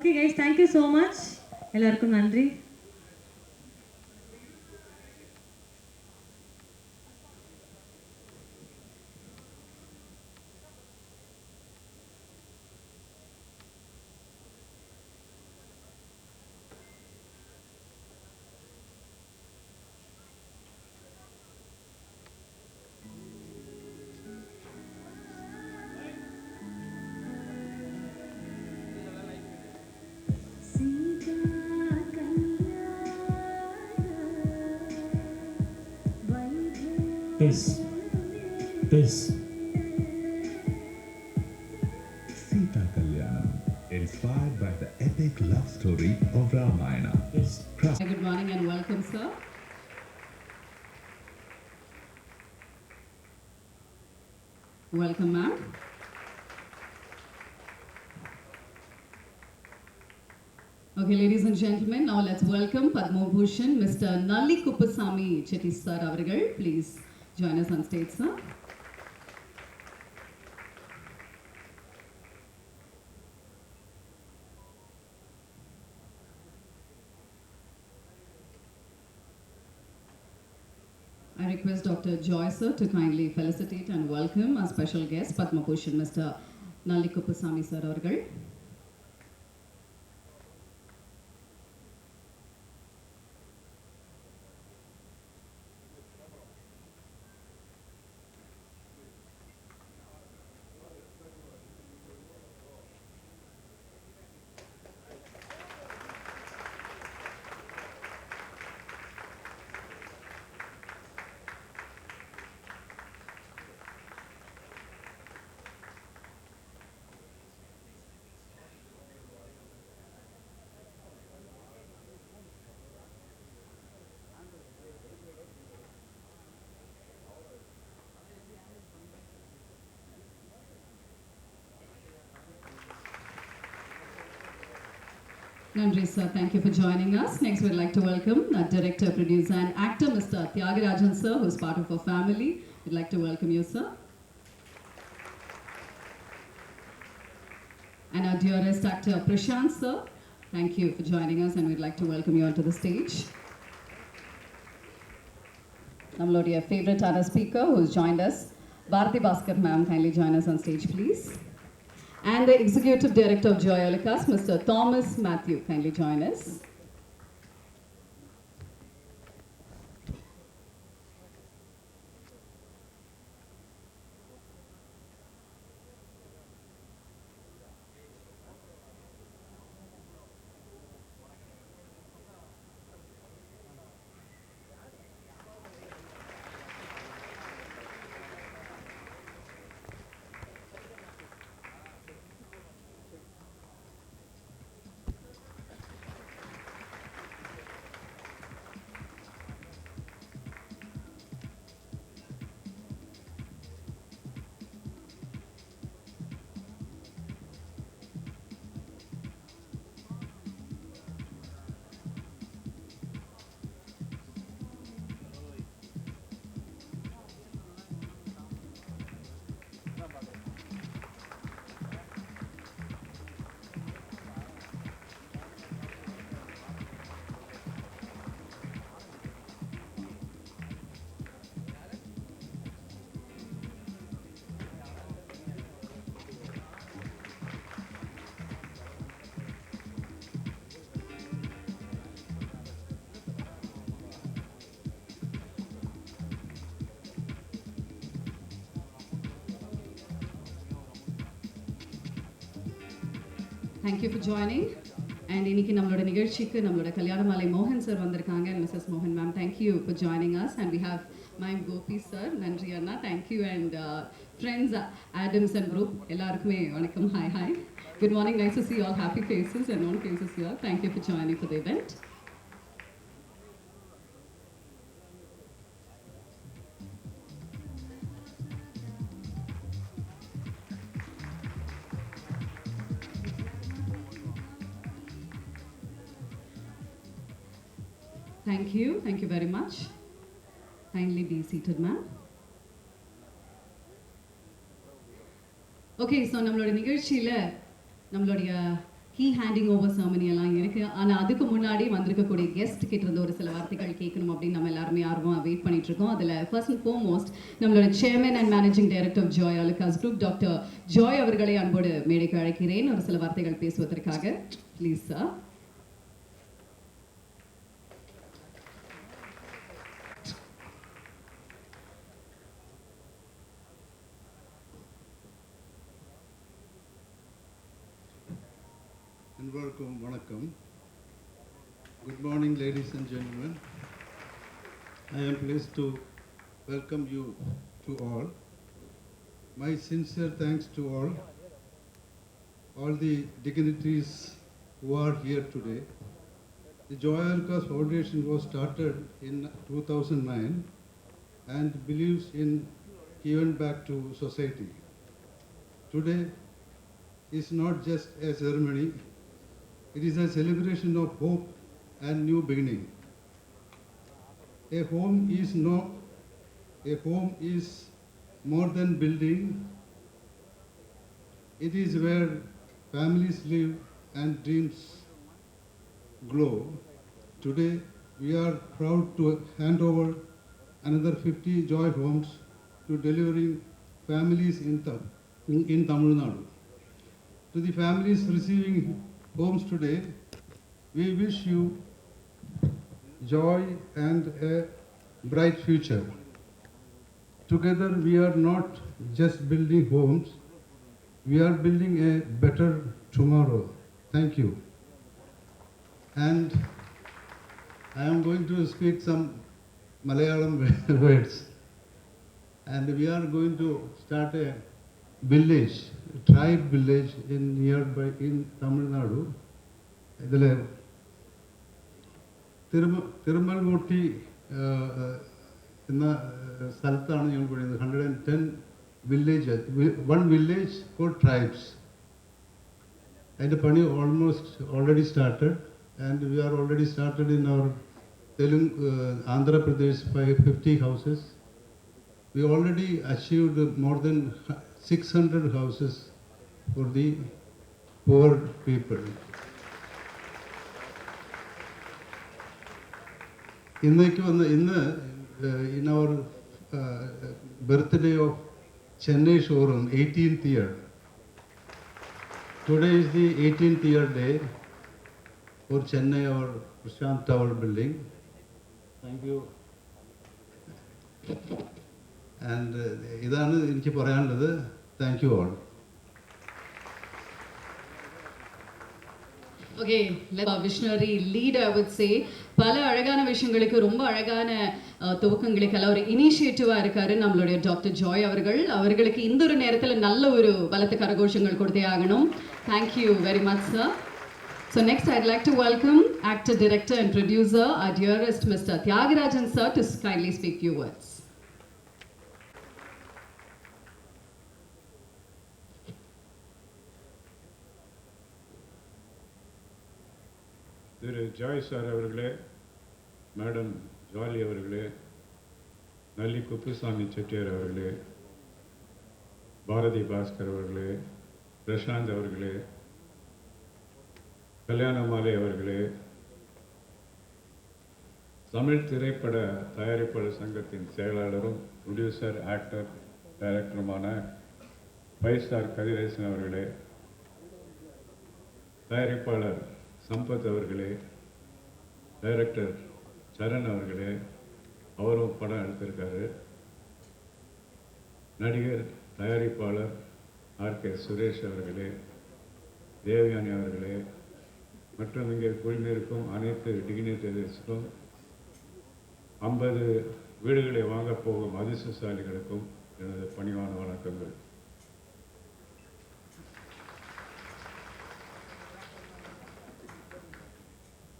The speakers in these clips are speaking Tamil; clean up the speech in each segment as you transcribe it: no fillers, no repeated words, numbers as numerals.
Okay guys, thank you so much. எல்லாருக்கும் நன்றி. This Sita Kalyanam, inspired by the epic love story of Ramayana. Good morning and welcome, sir. Welcome, ma'am. Okay, ladies and gentlemen, now let's welcome Padma Bhushan, Mr. Nalli Kuppasamy Chetty sir avargal. Please join us on stage, sir. I request Dr. Joy sir to kindly felicitate and welcome our special guest, Padma Bhushan, Mr. Nalli Kuppasamy sir avargal. Nandri sir, thank you for joining us. Next, we'd like to welcome our director, producer and actor, Mr. Tyagarajan sir, who is part of our family. We'd like to welcome you, sir. And our dearest actor, Prashant sir, thank you for joining us and we'd like to welcome you onto the stage. Nammalodia favorite other speaker who's joined us, Bharati Bhaskar ma'am, kindly join us on stage, please. And the Executive Director of Joyolikas, Mr. Thomas Matthew, kindly join us. Thank you for joining. And இன்னைக்கு நம்மளோட நிகழ்ச்சிக்கு நம்மளோட கல்யாணமாலை மோகன் சார் வந்திருக்காங்க and Mrs. Mohan ma'am, thank you for joining us. And we have Ma'am Gopi sir, நன்றி அண்ணா, thank you. And friends, Adams and group, எல்லாருக்குமே வணக்கம், hi. Good morning, nice to see all happy faces and known faces here. Thank you for joining for the event. Thank you very much. Kindly be seated, ma'am. Okay, so நம்மளோட நிகழ்ச்சியில் நம்மளுடைய கீ ஹேண்டிங் ஓவர் செர்மனி எல்லாம் இருக்கு. ஆனால் அதுக்கு முன்னாடி வந்திருக்கக்கூடிய கெஸ்ட் கிட்ட இருந்து ஒரு சில வார்த்தைகள் கேட்கணும் அப்படின்னு நம்ம எல்லாருமே ஆர்வமாக வெயிட் பண்ணிட்டு இருக்கோம். அதில் ஃபர்ஸ்ட் அண்ட் ஃபோர்மோஸ்ட் நம்மளோட chairman and managing director of Joy Alukkas group doctor Joy அவர்களை அன்போடு மேடைக்கு அழைக்கிறேன் ஒரு சில வார்த்தைகள் பேசுவதற்காக. Please sir. Vanakkam. Good morning, ladies and gentlemen. I am pleased to welcome you to all. My sincere thanks to all the dignitaries who are here today. The Joy Alucas Foundation was started in 2009 and believes in giving back to society. Today is not just a ceremony. It is a celebration of hope and new beginning. A home is more than building. It is where families live and dreams glow. Today, we are proud to hand over another 50 Joy homes to delivering families in Tamil Nadu. To the families receiving homes today, we wish you joy and a bright future. Together, we are not just building homes, we are building a better tomorrow. Thank you. And I am going to speak some Malayalam words. And we are going to start a village, tribe village in Tamil Nadu. ഇതിലെ തിരുമൽമൂട്ടി എന്ന സ്ഥലത്താണ് ഞങ്ങൾ പറയുന്നത് 110 villages, one village called tribes. അതിൻ്റെ പണി already started, and we are already started in our Andhra Pradesh by 50 houses. We already achieved more than 600 houses for the poor people. In our birthday of Chennai showroom, 18th year. Today is the 18th year day for Chennai, our Prashant Tower building. Thank you. And ഇതാണ് എനിക്ക് പറയാനുള്ളത്. Thank you all. Okay, let our visionary leader, I would say, பல அழகான விஷயங்களுக்கு ரொம்ப அழகான துவக்கங்களுக்கெல்லாம் ஒரு இனிஷியேட்டிவாக இருக்காரு நம்மளுடைய டாக்டர் ஜாய் அவர்களுக்கு இந்த ஒரு நேரத்தில் நல்ல ஒரு பலத்த கரகோஷங்கள் கொடுத்தே ஆகணும். Thank you very much sir. So next I'd like to welcome actor, director and producer, our dearest Mr. Tyagarajan sir, to kindly speak few words. Thiru Joy sir அவர்களே, மேடம் ஜாலி அவர்களே, நல்லி குப்புசாமி செட்டியார் அவர்களே, பாரதி பாஸ்கர் அவர்களே, பிரசாந்த் அவர்களே, கல்யாணமாலை அவர்களே, தமிழ் திரைப்பட தயாரிப்பாளர் சங்கத்தின் செயலாளரும் ப்ரொடியூசர், ஆக்டர், டைரக்டருமான 5 ஸ்டார் கதிரேசன் அவர்களே, தயாரிப்பாளர் சம்பத் அவர்களே, டைரக்டர் சரண் அவர்களே, அவரும் படம் எடுத்திருக்காரு, நடிகர் தயாரிப்பாளர் RK சுரேஷ் அவர்களே, தேவயானி அவர்களே, மற்றும் இங்கே குழுமிருக்கும் அனைத்து டிக்னிட்டரிஸ்க்கும் 50 வீடுகளை வாங்கப் போகும் அதிர்ஷ்டசாலிகளுக்கும் எனது பணிவான வணக்கங்கள்.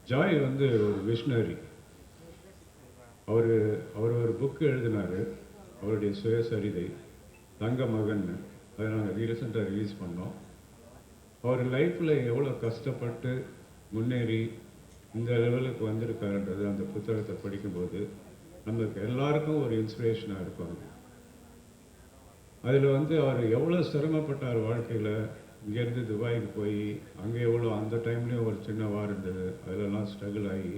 ஜாய் ஒரு விஷனரி. அவர் ஒரு புக்கு எழுதினார், அவருடைய சுயசரிதை தங்க மகன். அதை நாங்கள் ரீசெண்டாக ரிலீஸ் பண்ணோம். அவர் லைஃப்பில் எவ்வளோ கஷ்டப்பட்டு முன்னேறி இந்த லெவலுக்கு வந்திருக்காருன்றது அந்த புத்தகத்தை படிக்கும்போது நமக்கு எல்லாருக்கும் ஒரு இன்ஸ்பிரேஷனாக இருக்கும். அதில் அவர் எவ்வளோ சிரமப்பட்டார் வாழ்க்கையில், இங்கேருந்து துபாய்க்கு போய் அங்கே எவ்வளோ அந்த டைம்லேயும் ஒரு சின்ன வார் இருந்தது, அதிலெல்லாம் ஸ்ட்ரகிள் ஆகி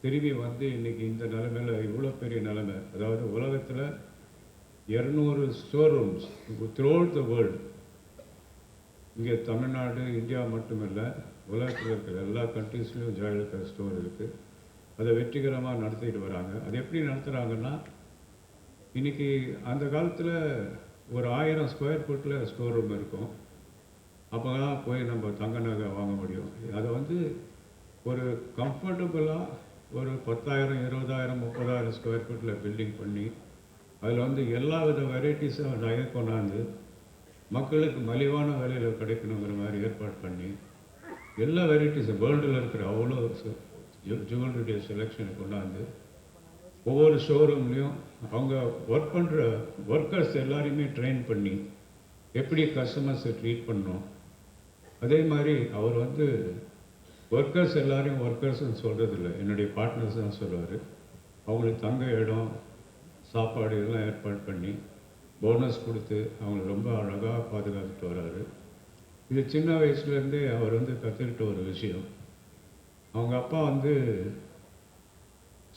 திரும்பி வந்து இன்றைக்கி இந்த நிலைமையில் இவ்வளோ பெரிய நிலைமை, அதாவது உலகத்தில் 200 store rooms through out the world. இங்கே தமிழ்நாடு இந்தியா மட்டுமில்லை, உலகத்தில் இருக்கிற எல்லா கண்ட்ரீஸ்லேயும் ஜெயலலிதா ஸ்டோர் இருக்குது. அதை வெற்றிகரமாக நடத்திட்டு வராங்க. அது எப்படி நடத்துகிறாங்கன்னா, இன்றைக்கி அந்த காலத்தில் ஒரு 1000 ஸ்கொயர் ஃபீட்டில் ஸ்டோர் ரூம் இருக்கும். அப்போ தான் போய் நம்ம தங்க நகை வாங்க முடியும். அதை வந்து ஒரு கம்ஃபர்டபுளாக ஒரு 10,000 20,000 30,000 ஸ்கொயர் ஃபீட்டில் பில்டிங் பண்ணி அதில் வந்து எல்லா வித வெரைட்டிஸும் நகை கொண்டாந்து மக்களுக்கு மலிவான விலையில் கிடைக்கணுங்கிற மாதிரி ஏற்பாடு பண்ணி எல்லா வெரைட்டிஸும் வேர்ல்டில் இருக்கிற அவ்வளோ ஜுவல்லரியுடைய செலெக்ஷனை கொண்டாந்து ஒவ்வொரு ஷோரூம்லேயும் அவங்க ஒர்க் பண்ணுற ஒர்க்கர்ஸ் எல்லாரையுமே ட்ரெயின் பண்ணி எப்படி கஸ்டமர்ஸை ட்ரீட் பண்ணணும். அதே மாதிரி அவர் வந்து ஒர்க்கர்ஸ் எல்லாரையும் ஒர்க்கர்ஸ்ன்னு சொல்கிறதில்ல, என்னுடைய பார்ட்னர்ஸ் தான் சொல்லுவார். அவங்களுக்கு தங்க இடம் சாப்பாடு இதெல்லாம் ஏற்பாடு பண்ணி போனஸ் கொடுத்து அவங்கள ரொம்ப அழகாக பாதுகாத்துட்டு வராரு. இது சின்ன வயசுலேருந்தே அவர் வந்து கற்றுக்கிட்ட ஒரு விஷயம். அவங்க அப்பா வந்து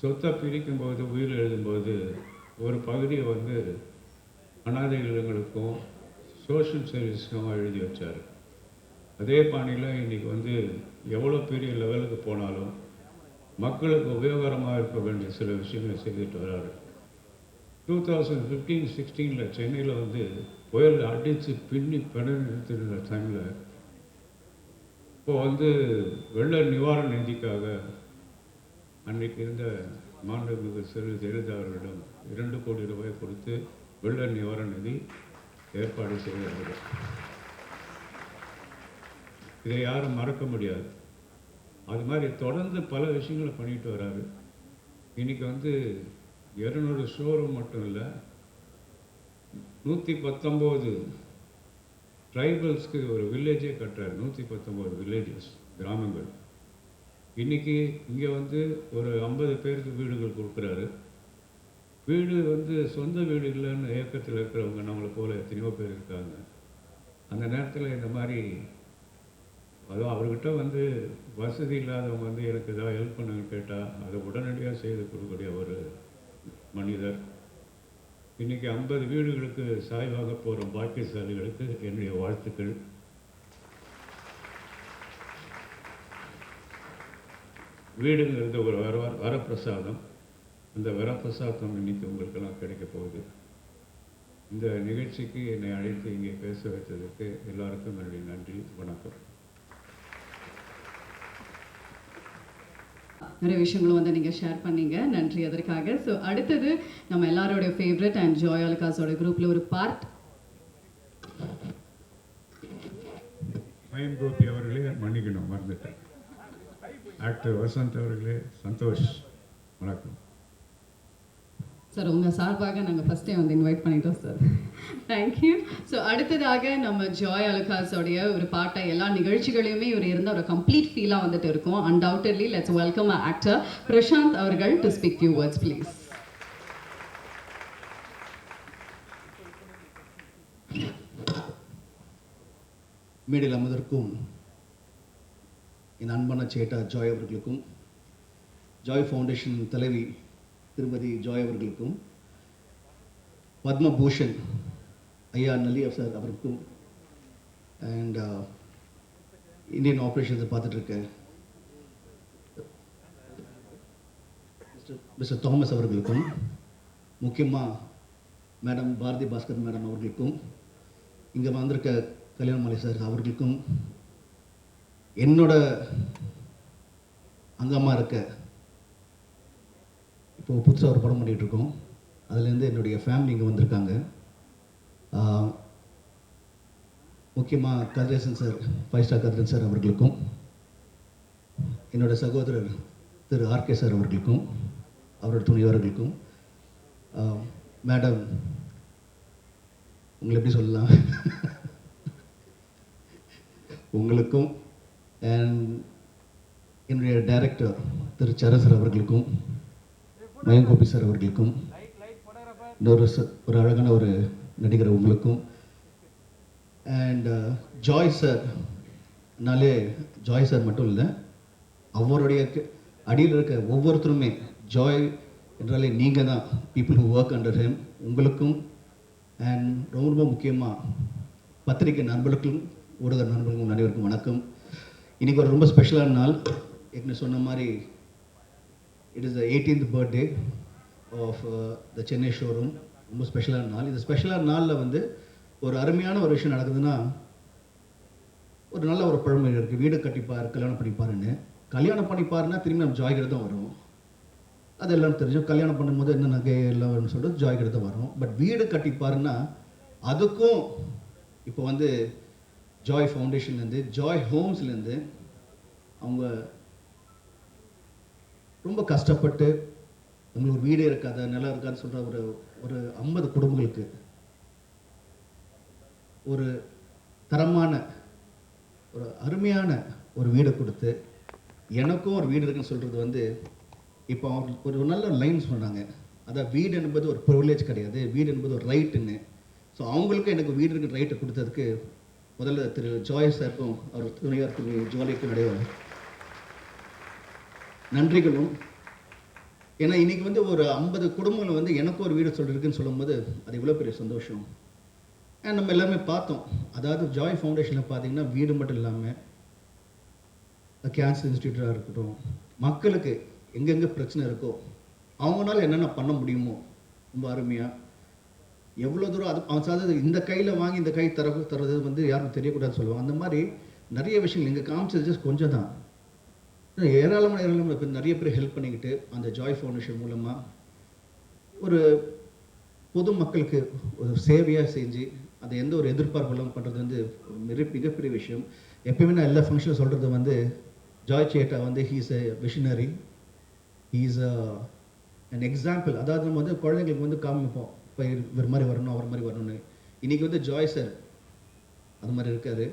சொத்தை பிரிக்கும்போது உயிர் எழுதும்போது ஒரு பகுதியை வந்து அனாதை இல்லங்களுக்கும் சோஷியல் சர்வீஸ்க்கும் எழுதி வச்சார். அதே பாணியில் இன்றைக்கி வந்து எவ்வளோ பெரிய லெவலுக்கு போனாலும் மக்களுக்கு உபயோகரமாக இருக்க வேண்டிய சில விஷயங்களை செய்துட்டு வர்றாரு. 2015-16 சென்னையில் வந்து புயல் அடித்து பின்னி பிணைத்திருந்த டைமில் இப்போது வந்து வெள்ள நிவாரண நிதிக்காக அன்றைக்கு இருந்த மாண்புமிகு செல்வி ஜெயலலிதா அவர்களிடம் 2 கோடி ரூபாய் கொடுத்து வெள்ள நிவாரண நிதி ஏற்பாடு செய்தார்கள். இதை யாரும் மறக்க முடியாது. அது மாதிரி தொடர்ந்து பல விஷயங்களை பண்ணிட்டு வராரு. இன்றைக்கி வந்து 200 ஷோரூம் மட்டும் இல்லை, 119 ட்ரைபல்ஸ்க்கு ஒரு வில்லேஜே கட்டுறாரு. 119 வில்லேஜஸ், கிராமங்கள். இன்றைக்கி இங்கே வந்து ஒரு 50 பேருக்கு வீடுகள் கொடுக்குறாரு. வீடு வந்து சொந்த வீடு இல்லைன்னு இயக்கத்தில் இருக்கிறவங்க நம்மளை போல் எத்தனையோ பேர் இருக்காங்க. அந்த நேரத்தில் இந்த மாதிரி அதுவும் அவர்கிட்ட வந்து வசதி இல்லாதவங்க வந்து எனக்கு ஏதாவது ஹெல்ப் பண்ணுங்கன்னு கேட்டால் அதை உடனடியாக செய்து கொடுக்கக்கூடிய ஒரு மனிதர். இன்றைக்கி 50 வீடுகளுக்கு சாய்வாக போகிற பாக்கியசாலிகளுக்கு என்னுடைய வாழ்த்துக்கள். வீடுங்கிறது ஒரு வரப்பிரசாதம். அந்த வரப்பிரசாதம் இன்றைக்கி உங்களுக்கெல்லாம் கிடைக்க போகுது. இந்த நிகழ்ச்சிக்கு என்னை அழைத்து இங்கே பேச வைத்ததற்கு எல்லாருக்கும் என்னுடைய நன்றி, வணக்கம். நிறைய விஷயங்களும் வந்து நீங்கள் ஷேர் பண்ணீங்க, நன்றி அதற்காக. ஸோ அடுத்தது நம்ம எல்லாரோடைய ஃபேவரட் அண்ட் ஜாய் அலுகாஸோட குரூப்பில் ஒரு பார்ட். மயம் கோபி அவர்களே மன்னிக்கணும், மறந்துட்டேன். ஆக்டர் வசந்த் அவர்களே சந்தோஷ், வணக்கம் சார். உங்கள் சார்பாக நாங்கள் ஃபஸ்ட் டைம் வந்து இன்வைட் பண்ணிட்டோம் சார், தேங்க்யூ. ஸோ அடுத்ததாக நம்ம ஜாய் அலுகாஸோடைய ஒரு பாட்டை எல்லா நிகழ்ச்சிகளையுமே இவர் இருந்த ஒரு கம்ப்ளீட் ஃபீலாக வந்துட்டு இருக்கும். Undoubtedly let's welcome actor Prashanth அவர்கள் to speak few words please. மேடையில் அமர்ந்திருக்கும் என் அன்பான சேட்டா ஜாய் அவர்களுக்கும், ஜாய் ஃபவுண்டேஷன் தலைவி திருமதி ஜாய் அவர்களுக்கும், பத்மபூஷன் ஐயா நல்லி சார் அவருக்கும், அண்ட் இந்தியன் ஆப்ரேஷன்ஸை பார்த்துட்ருக்க மிஸ்டர் தாமஸ் அவர்களுக்கும், முக்கியமாக மேடம் பாரதி பாஸ்கர் மேடம் அவர்களுக்கும், இங்கே வந்திருக்க கல்யாணமாலை சார் அவர்களுக்கும், என்னோட அங்கம்மா இருக்க இப்போது புதுசாக ஒரு படம் பண்ணிகிட்ருக்கோம், அதுலேருந்து என்னுடைய ஃபேமிலி இங்கே வந்திருக்காங்க. முக்கியமாக Kathiresan sir, 5 star Kathiresan sir அவர்களுக்கும், என்னோட சகோதரர் திரு ஆர்கே சார் அவர்களுக்கும், அவரோட துணைவர்களுக்கும், மேடம் உங்களை எப்படி சொல்லலாம் உங்களுக்கும், அண்ட் என்னுடைய டைரக்டர் திரு சரசர் அவர்களுக்கும், மயங்கோபி சார் அவர்களுக்கும், இன்னொரு ஒரு அழகான ஒரு நடிகர் உங்களுக்கும், அண்ட் ஜாய் சார் நாலே ஜாய் சார் மட்டும் இல்லை, அவருடைய அடியில் இருக்க ஒவ்வொருத்தருமே ஜாய் என்றாலே நீங்கள் தான், people who work under him. உங்களுக்கும் அண்ட் ரொம்ப ரொம்ப முக்கியமாக பத்திரிகை நண்பர்களுக்கும் ஊடக நண்பர்களுக்கும் அனைவருக்கும் வணக்கம். இன்றைக்கி ஒரு ரொம்ப ஸ்பெஷலான நாள். ஏற்கனவே சொன்ன மாதிரி it is the 18th birthday of the Chennai showroom. ரொம்ப ஸ்பெஷலான நாள். இந்த ஸ்பெஷலான நாளில் வந்து ஒரு அருமையான ஒரு விஷயம் நடக்குதுன்னா, ஒரு நல்ல ஒரு பழமொழி இருக்குது, வீடு கட்டிப்பார் கல்யாணம் பண்ணிப்பாருன்னு. கல்யாணம் பண்ணிப்பாருன்னா திரும்பி நம்ம ஜாய்கிட்ட தான் வரும். அது எல்லாம் தெரிஞ்சோம். கல்யாணம் பண்ணும்போது என்ன நகை எல்லாம் வரும்னு சொல்லிட்டு ஜாய்கிட்ட தான் வரும். பட் வீடு கட்டிப்பாருன்னா அதுக்கும் இப்போ வந்து ஜாய் ஃபவுண்டேஷன்லேருந்து, ஜாய் ஹோம்ஸ்லேருந்து அவங்க ரொம்ப கஷ்டப்பட்டு உங்களுக்கு ஒரு வீடு இருக்காது, நிலம் இருக்காதுன்னு சொல்கிற ஒரு 50 குடும்பங்களுக்கு ஒரு தரமான ஒரு அருமையான ஒரு வீடு கொடுத்து, எனக்கும் ஒரு வீடு இருக்குன்னு சொல்கிறது வந்து, இப்போ அவங்க ஒரு நல்ல லைன் சொன்னாங்க, அதான் வீடு என்பது ஒரு ப்ரிவிலேஜ் கிடையாது, வீடு என்பது ஒரு ரைட்டுன்னு. ஸோ அவங்களுக்கும் எனக்கு வீடு இருக்கிற ரைட்டை கொடுத்ததுக்கு முதல்ல திரு ஜாய் சாருக்கும் அவர் துணையார் திரு ஜோலிக்கும் இடையே நன்றிகளும். ஏன்னா இன்றைக்கி வந்து ஒரு 50 குடும்பங்கள் வந்து எனக்கும் ஒரு வீடு சொல்லியிருக்குன்னு சொல்லும்போது அது இவ்வளோ பெரிய சந்தோஷம். நம்ம எல்லாருமே பார்த்தோம். அதாவது ஜாய் ஃபவுண்டேஷனில் பார்த்தீங்கன்னா வீடு மட்டும் இல்லாமல் கேன்சர் இன்ஸ்டியூட்டாக இருக்கட்டும், மக்களுக்கு எங்கெங்கே பிரச்சனை இருக்கோ அவங்களால என்னென்ன பண்ண முடியுமோ ரொம்ப அருமையாக எவ்வளோ தூரம் அது அவன் சாதது இந்த கையில் வாங்கி இந்த கை தர்றது வந்து யாருக்கும் தெரியக்கூடாதுன்னு சொல்லுவாங்க. அந்த மாதிரி நிறைய விஷயங்கள் எங்கள் காமிச்சது ஜஸ்ட் கொஞ்சம் தான். ஏராளமான இப்போ நிறைய பேர் ஹெல்ப் பண்ணிக்கிட்டு அந்த ஜாய் ஃபவுண்டேஷன் மூலமாக ஒரு பொது மக்களுக்கு ஒரு சேவையாக செஞ்சு அதை எந்த ஒரு எதிர்பார்ப்பு இல்லாமல் பண்ணுறது வந்து மிகப்பெரிய விஷயம். எப்பயுமே நான் எல்லா ஃபங்க்ஷனும் சொல்கிறது வந்து ஜாய் சேட்டா வந்து he's a visionary, he's an example. அதாவது நம்ம வந்து குழந்தைங்களுக்கு வந்து காமிப்போம், இப்போ இவர் மாதிரி வரணும் அவர் மாதிரி வரணும்னு. இன்றைக்கி வந்து ஜாய் சார் அது மாதிரி இருக்கார்.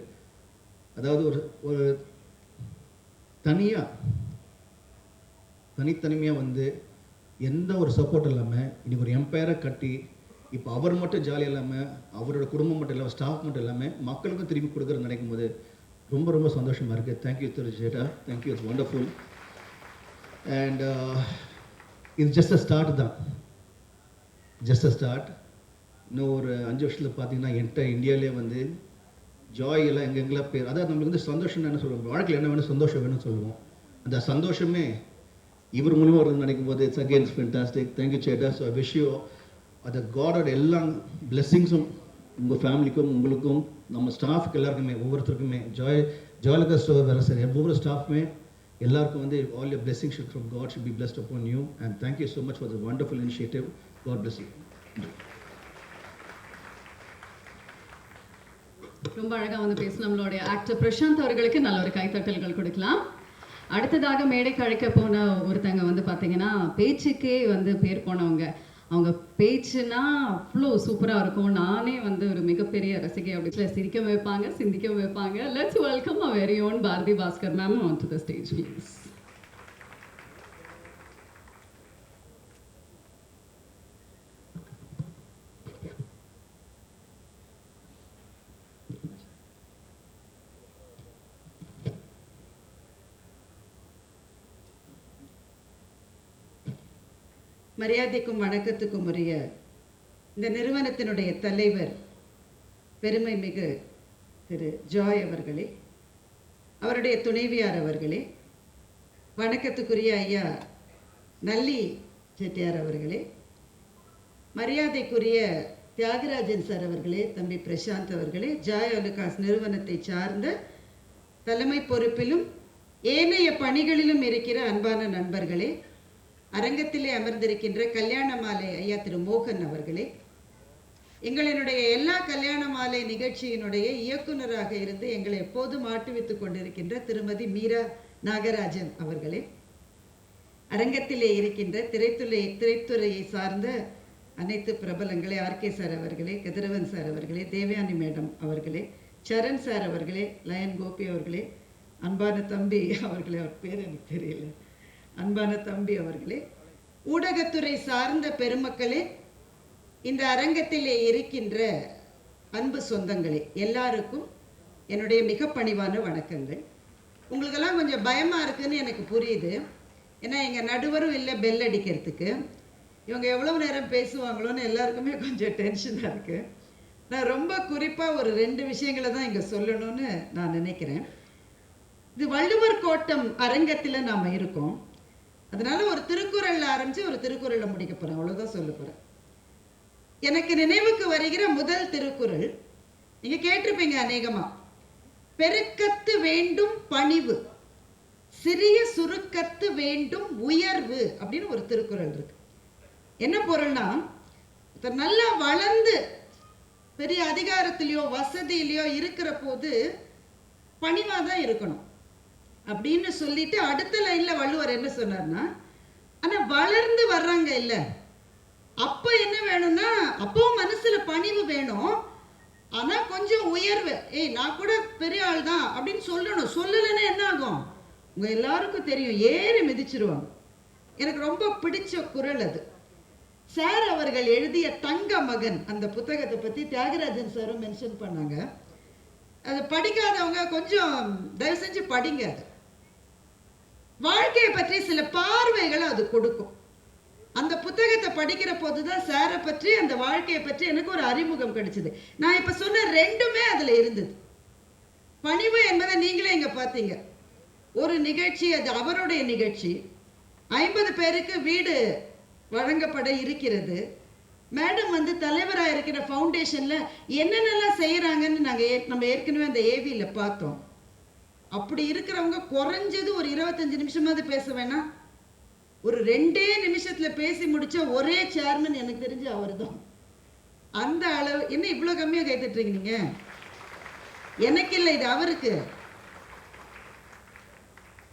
அதாவது ஒரு தனித்தனிமையாக வந்து எந்த ஒரு சப்போர்ட் இல்லாமல் இன்றைக்கி ஒரு எம்பையரை கட்டி இப்போ அவர் மட்டும் ஜாலியாக இல்லாமல் அவரோட குடும்பம் மட்டும் இல்லாமல் ஸ்டாஃப் மட்டும் இல்லாமல் மக்களுக்கும் திரும்பி கொடுக்குறது நினைக்கும் போது ரொம்ப ரொம்ப சந்தோஷமாக இருக்குது. Thank you Thiru ஜேட்டா, thank you, it's wonderful. And இது ஜஸ்ட் அ ஸ்டார்ட் தான், ஜஸ்ட் அ ஸ்டார்ட். இன்னும் ஒரு 5 வருஷத்தில் பார்த்தீங்கன்னா இந்தியாவிலே வந்து ஜாய் எல்லாம் எங்கெங்கெல்லாம் பேர், அதாவது நம்மளுக்கு வந்து சந்தோஷம் என்ன சொல்லுவோம், வாழ்க்கையில் என்ன வேணும், சந்தோஷம் வேணும்னு சொல்லுவோம். அந்த சந்தோஷமே இவர் மூலமாக வருதுன்னு நினைக்கும் போது இட்ஸ் அகெயின் ஃபென்டாஸ்டிக். தேங்க்யூ சேட்டா. ஸோ ஐ விஷ் யூ அந்த காடோட எல்லா பிளெஸ்ஸிங்ஸும் உங்கள் ஃபேமிலிக்கும் உங்களுக்கும் நம்ம ஸ்டாஃப்க்கு எல்லாருக்குமே ஒவ்வொருத்தருக்குமே ஜாய்லகா ஸ்டோர் வேலை சார் ஒவ்வொரு ஸ்டாஃப்மே எல்லாருக்கும் வந்து all your blessing should from God should be blessed upon you. And thank you so much for the wonderful initiative. God bless you. ரொம்ப அழகாக வந்து பேச நம்மளுடைய ஆக்டர் பிரசாந்த் அவர்களுக்கு நல்ல ஒரு கைத்தட்டல்கள் கொடுக்கலாம். அடுத்ததாக மேடைக்கு அழைக்க போன ஒருத்தங்க வந்து பார்த்தீங்கன்னா பேச்சுக்கே வந்து பேர் போனவங்க. அவங்க பேச்சுனா அவ்வளோ சூப்பராக இருக்கும். நானே வந்து ஒரு மிகப்பெரிய ரசிகை. அப்படி சிரிக்க வைப்பாங்க, சிந்திக்க வைப்பாங்க. Let's welcome our very own Bharathi Baskar ma'am on to the stage please. மரியாதைக்கும் வணக்கத்துக்கும் உரிய இந்த நிறுவனத்தினுடைய தலைவர் பெருமை மிகு திரு ஜாய் அவர்களே, அவருடைய துணைவியார் அவர்களே, வணக்கத்துக்குரிய ஐயா நல்லி செட்டியார் அவர்களே, மரியாதைக்குரிய தியாகராஜன் சார் அவர்களே, தம்பி பிரசாந்த் அவர்களே, ஜாய் அலுகாஸ் நிறுவனத்தை சார்ந்த தலைமை பொறுப்பிலும் ஏனைய பணிகளிலும் இருக்கிற அன்பான நண்பர்களே, அரங்கத்திலே அமர்ந்திருக்கின்ற கல்யாண மாலை ஐயா திரு மோகன் அவர்களே, எங்களினுடைய எல்லா கல்யாண மாலை நிகழ்ச்சியினுடைய இயக்குநராக இருந்து எங்களை எப்போதும் ஆட்டுவித்துக் கொண்டிருக்கின்ற திருமதி மீரா நாகராஜன் அவர்களே, அரங்கத்திலே இருக்கின்ற திரைத்துறையை சார்ந்த அனைத்து பிரபலங்களே, ஆர்கே சார் அவர்களே, கதிரவன் சார் அவர்களே, தேவயானி மேடம் அவர்களே, சரண் சார் அவர்களே, லயன் கோபி அவர்களே, அன்பான தம்பி அவர்களே, அவர் பேர் எனக்கு தெரியல, அன்பான தம்பி அவர்களே, ஊடகத்துறை சார்ந்த பெருமக்களே, இந்த அரங்கத்திலே இருக்கின்ற அன்பு சொந்தங்களே, எல்லாருக்கும் என்னுடைய மிக பணிவான வணக்கங்கள். உங்களுக்கெல்லாம் கொஞ்சம் பயமாக இருக்குதுன்னு எனக்கு புரியுது. ஏன்னா எங்கள் நடுவரும் இல்லை பெல் அடிக்கிறதுக்கு. இவங்க எவ்வளோ நேரம் பேசுவாங்களோன்னு எல்லாருக்குமே கொஞ்சம் டென்ஷனாக இருக்குது. நான் ரொம்ப குறிப்பாக ஒரு 2 விஷயங்களை தான் இங்கே சொல்லணும்னு நான் நினைக்கிறேன். இது வள்ளுவர் கோட்டம் அரங்கத்தில் நாம் இருக்கோம். அதனால ஒரு திருக்குறளில் ஆரம்பித்து ஒரு திருக்குறளில் முடிக்க போகிறேன், அவ்வளோதான் சொல்ல போகிறேன். எனக்கு நினைவுக்கு வருகிற முதல் திருக்குறள் நீங்கள் கேட்டிருப்பீங்க அநேகமாக. பெருக்கத்து வேண்டும் பணிவு, சிறிய சுருக்கத்து வேண்டும் உயர்வு அப்படின்னு ஒரு திருக்குறள் இருக்கு. என்ன பொருள்னா, நல்லா வளர்ந்து பெரிய அதிகாரத்திலையோ வசதியிலையோ இருக்கிற போது பணிவாக தான் இருக்கணும் அப்படின்னு சொல்லிட்டு அடுத்த லைன்ல வள்ளுவர் என்ன சொன்னார்னா, ஆனா வளர்ந்து வர்றாங்க இல்ல, அப்ப என்ன வேணும்னா அப்பவும் மனசுல பணிவு வேணும், ஆனா கொஞ்சம் உயர்வு. நான் கூட பெரிய ஆள் தான் அப்படின்னு சொல்லணும். சொல்லலைன்னா என்ன ஆகும்? உங்க எல்லாருக்கும் தெரியும், ஏறி மிதிச்சிருவாங்க. எனக்கு ரொம்ப பிடிச்ச குறள் அது. சார் அவர்கள் எழுதிய தங்க மகன் அந்த புத்தகத்தை பத்தி தியாகராஜன் சாரும் மென்ஷன் பண்ணாங்க. அது படிக்காதவங்க கொஞ்சம் தயவு செஞ்சு படிங்க. அது வாழ்க்கையை பற்றி சில பார்வைகளை அது கொடுக்கும். அந்த புத்தகத்தை படிக்கிற போதுதான் சாரை பற்றி, அந்த வாழ்க்கையை பற்றி எனக்கு ஒரு அறிமுகம் கிடைச்சது. நான் இப்ப சொன்ன 2மே அதுல இருந்தது. பணிவு என்பதை நீங்களே இங்க பார்த்தீங்க. ஒரு நிகழ்ச்சி, அது அவருடைய நிகழ்ச்சி. 50 பேருக்கு வீடு வழங்கப்பட இருக்கிறது. மேடம் வந்து தலைவராக இருக்கிற ஃபவுண்டேஷன்ல என்னென்னலாம் செய்யறாங்கன்னு நம்ம ஏற்கனவே அந்த ஏவியில பார்த்தோம். அப்படி இருக்கிறவங்க குறைஞ்சது ஒரு 25 நிமிஷமாவது பேச வேணாம். ஒரு 2 நிமிஷத்துல பேசி முடிச்ச ஒரே சேர்மன் எனக்கு தெரிஞ்சு அவர் தான். அந்த அளவு. என்ன இவ்வளவு கம்மியா கைத்தட்டுறீங்க நீங்க? எனக்கு இல்லை, இது அவருக்கு.